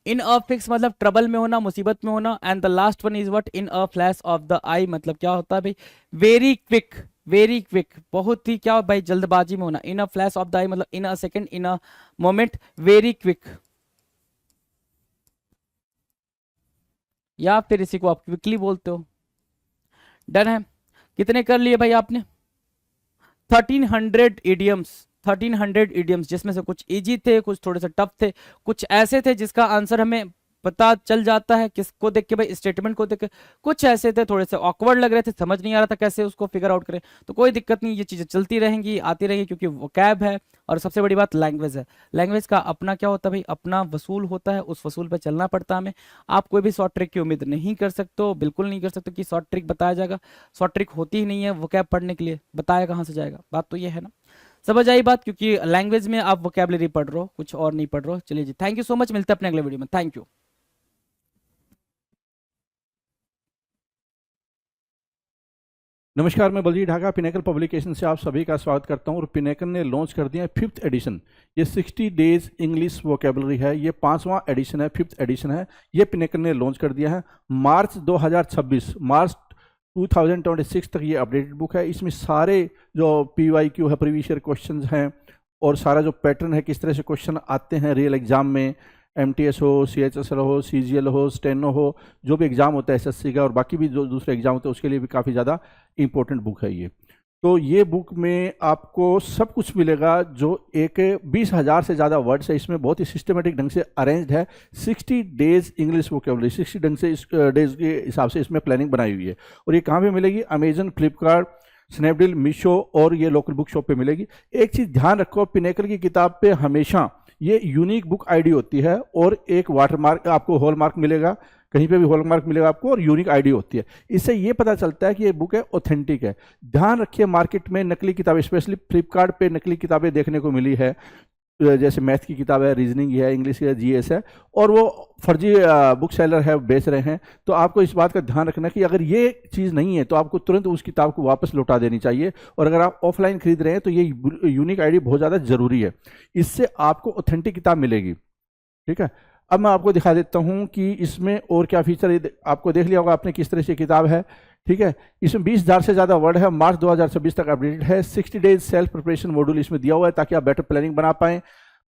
In a fix मतलब ट्रबल में होना, मुसीबत में होना। And the last one is what? In a flash of the eye मतलब क्या होता है भाई? वेरी क्विक, वेरी क्विक, बहुत ही क्या भाई जल्दबाजी में होना। In a flash of the eye मतलब in a second, in a moment, very quick. या फिर इसी को आप क्विकली बोलते हो। डन है? कितने कर लिए भाई आपने? 1300 इडियम्स, 1300 इडियम्स, जिसमें से कुछ इजी थे, कुछ थोड़े से टफ थे, कुछ ऐसे थे जिसका आंसर हमें पता चल जाता है किसको देख के भाई, स्टेटमेंट को देख के। कुछ ऐसे थे थोड़े से ऑकवर्ड लग रहे थे, समझ नहीं आ रहा था कैसे उसको फिगर आउट करें। तो कोई दिक्कत नहीं, ये चीजें चलती रहेंगी, आती रहेंगी, क्योंकि वोकैब है। और सबसे बड़ी बात लैंग्वेज है। लैंग्वेज का अपना क्या होता है भाई? अपना वसूल होता है, उस वसूल पे चलना पड़ता है हमें। आप कोई भी शॉर्ट ट्रिक की उम्मीद नहीं कर सकते हो, बिल्कुल नहीं कर सकते कि शॉर्ट ट्रिक बताया जाएगा। शॉर्ट ट्रिक होती ही नहीं है वोकैब पढ़ने के लिए, बताया कहाँ से जाएगा? बात तो ये है ना। समझ आई बात? क्योंकि लैंग्वेज में आप वोकैबलरी पढ़ रहे हो, कुछ और नहीं पढ़ रहे हो। चलिए जी, थैंक यू सो मच, मिलते हैं अपने अगले वीडियो में। Thank you. नमस्कार, मैं बलजीत ढाका पिनेकल पब्लिकेशन से आप सभी का स्वागत करता हूं। और पिनेकल ने लॉन्च कर दिया है 5th एडिशन। ये 60 डेज इंग्लिश वोकेबलरी है। ये 5वां एडिशन है, 5th एडिशन है। ये पिनेकल ने लॉन्च कर दिया है। मार्च 2026 तक ये अपडेटेड बुक है। इसमें सारे जो PYQ है, प्रीवियस ईयर क्वेश्चन हैं, और सारा जो पैटर्न है, किस तरह से क्वेश्चन आते हैं रियल एग्जाम में, MTS हो, CHSL हो, CGL हो, स्टेनो हो, जो भी एग्ज़ाम होता है SSC का, और बाकी भी जो दूसरे एग्जाम होते हैं उसके लिए भी काफ़ी ज़्यादा इंपॉर्टेंट बुक है ये। तो ये बुक में आपको सब कुछ मिलेगा। जो एक 20,000 से ज़्यादा वर्ड्स है इसमें, बहुत ही सिस्टमेटिक ढंग से अरेंज्ड है। 60 डेज इंग्लिश वोकेबलरी, 60 ढंग से इस डेज के हिसाब से इसमें प्लानिंग बनाई हुई है। और ये कहाँ पे मिलेगी? अमेजन, फ्लिपकार्ट, स्नैपडील, मीशो और ये लोकल बुक शॉप पे मिलेगी। एक चीज़ ध्यान रखो, पिनेकल की किताब पे हमेशा ये यूनिक बुक आईडी होती है, और एक वाटरमार्क, आपको हॉलमार्क मिलेगा, कहीं पे भी हॉलमार्क मिलेगा आपको, और यूनिक आईडी होती है। इससे ये पता चलता है कि ये बुक है ऑथेंटिक है। ध्यान रखिए, मार्केट में नकली किताबें, स्पेशली फ्लिपकार्ट पे नकली किताबें देखने को मिली है, जैसे मैथ की किताब है, रीजनिंग है, इंग्लिश है, GS है, और वो फर्जी बुक सेलर है, बेच रहे हैं। तो आपको इस बात का ध्यान रखना कि अगर ये चीज़ नहीं है तो आपको तुरंत उस किताब को वापस लौटा देनी चाहिए। और अगर आप ऑफलाइन खरीद रहे हैं तो ये यूनिक आईडी बहुत ज़्यादा ज़रूरी है, इससे आपको ऑथेंटिक किताब मिलेगी। ठीक है, अब मैं आपको दिखा देता हूँ कि इसमें और क्या फीचर, आपको देख लिया होगा आपने किस तरह से किताब है। ठीक है, इसमें 20,000 से ज़्यादा वर्ड है। मार्च 2026 तक अपडेटेड है। 60 डेज सेल्फ प्रिपरेशन मॉड्यूल इसमें दिया हुआ है ताकि आप बेटर प्लानिंग बना पाएं।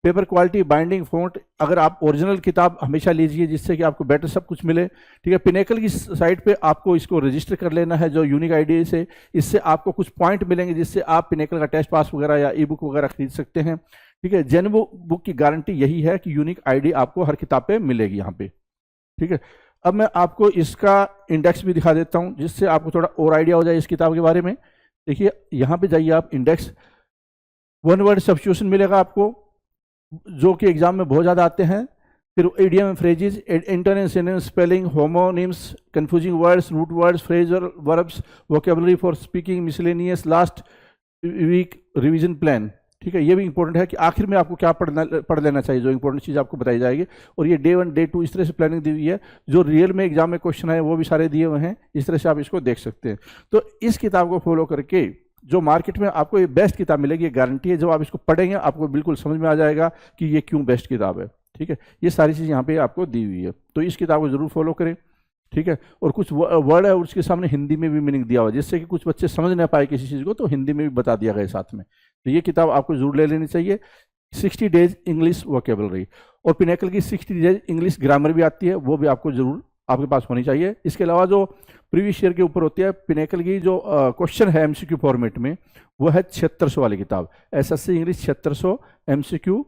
पेपर क्वालिटी, बाइंडिंग, फॉन्ट, अगर आप ओरिजिनल किताब हमेशा लीजिए जिससे कि आपको बेटर सब कुछ मिले। ठीक है, पिनेकल की साइट पे आपको इसको रजिस्टर कर लेना है जो यूनिक आईडी से। इससे आपको कुछ पॉइंट मिलेंगे जिससे आप पिनेकल का टेस्ट पास वगैरह या ई बुक वगैरह खरीद सकते हैं। ठीक है, जेन्युइन बुक की गारंटी यही है कि यूनिक आईडी आपको हर किताब पे मिलेगी यहाँ पे। ठीक है, अब मैं आपको इसका इंडेक्स भी दिखा देता हूँ जिससे आपको थोड़ा और आइडिया हो जाए इस किताब के बारे में। देखिए, यहाँ पे जाइए आप, इंडेक्स, वन वर्ड सब्स्टिट्यूशन मिलेगा आपको, जो कि एग्जाम में बहुत ज़्यादा आते हैं। फिर idiom, phrases, internet, synonyms, spelling, homonyms, confusing words, root words, phrasal verbs, vocabulary for speaking, miscellaneous, last week revision plan. ठीक है, ये भी इंपॉर्टेंट है कि आखिर में आपको क्या पढ़ लेना चाहिए, जो इंपॉर्टेंट चीज़ आपको बताई जाएगी। और ये डे 1, डे 2 इस तरह से प्लानिंग दी हुई है। जो रियल में एग्जाम में क्वेश्चन है वो भी सारे दिए हुए हैं, इस तरह से आप इसको देख सकते हैं। तो इस किताब को फॉलो करके जो मार्केट में आपको ये बेस्ट किताब मिलेगी, ये गारंटी है। जब आप इसको पढ़ेंगे आपको बिल्कुल समझ में आ जाएगा कि ये क्यों बेस्ट किताब है। ठीक है, ये सारी चीज़ यहाँ पे आपको दी हुई है, तो इस किताब को जरूर फॉलो करें। ठीक है, और कुछ वर्ड है उसके सामने हिंदी में भी मीनिंग दिया हुआ है, जिससे कि कुछ बच्चे समझ ना पाए किसी चीज़ को, तो हिंदी में भी बता दिया गया साथ में। तो ये किताब आपको जरूर ले लेनी चाहिए, 60 डेज इंग्लिश वोकेबलरी। और पिनेकल की 60 डेज इंग्लिश ग्रामर भी आती है, वो भी आपको जरूर आपके पास होनी चाहिए। इसके अलावा जो प्रीवियस ईयर के ऊपर होती है, पिनेकल की जो क्वेश्चन है MCQ फॉर्मेट में, वो है 7600 वाली किताब, SSC इंग्लिश 7600 MCQ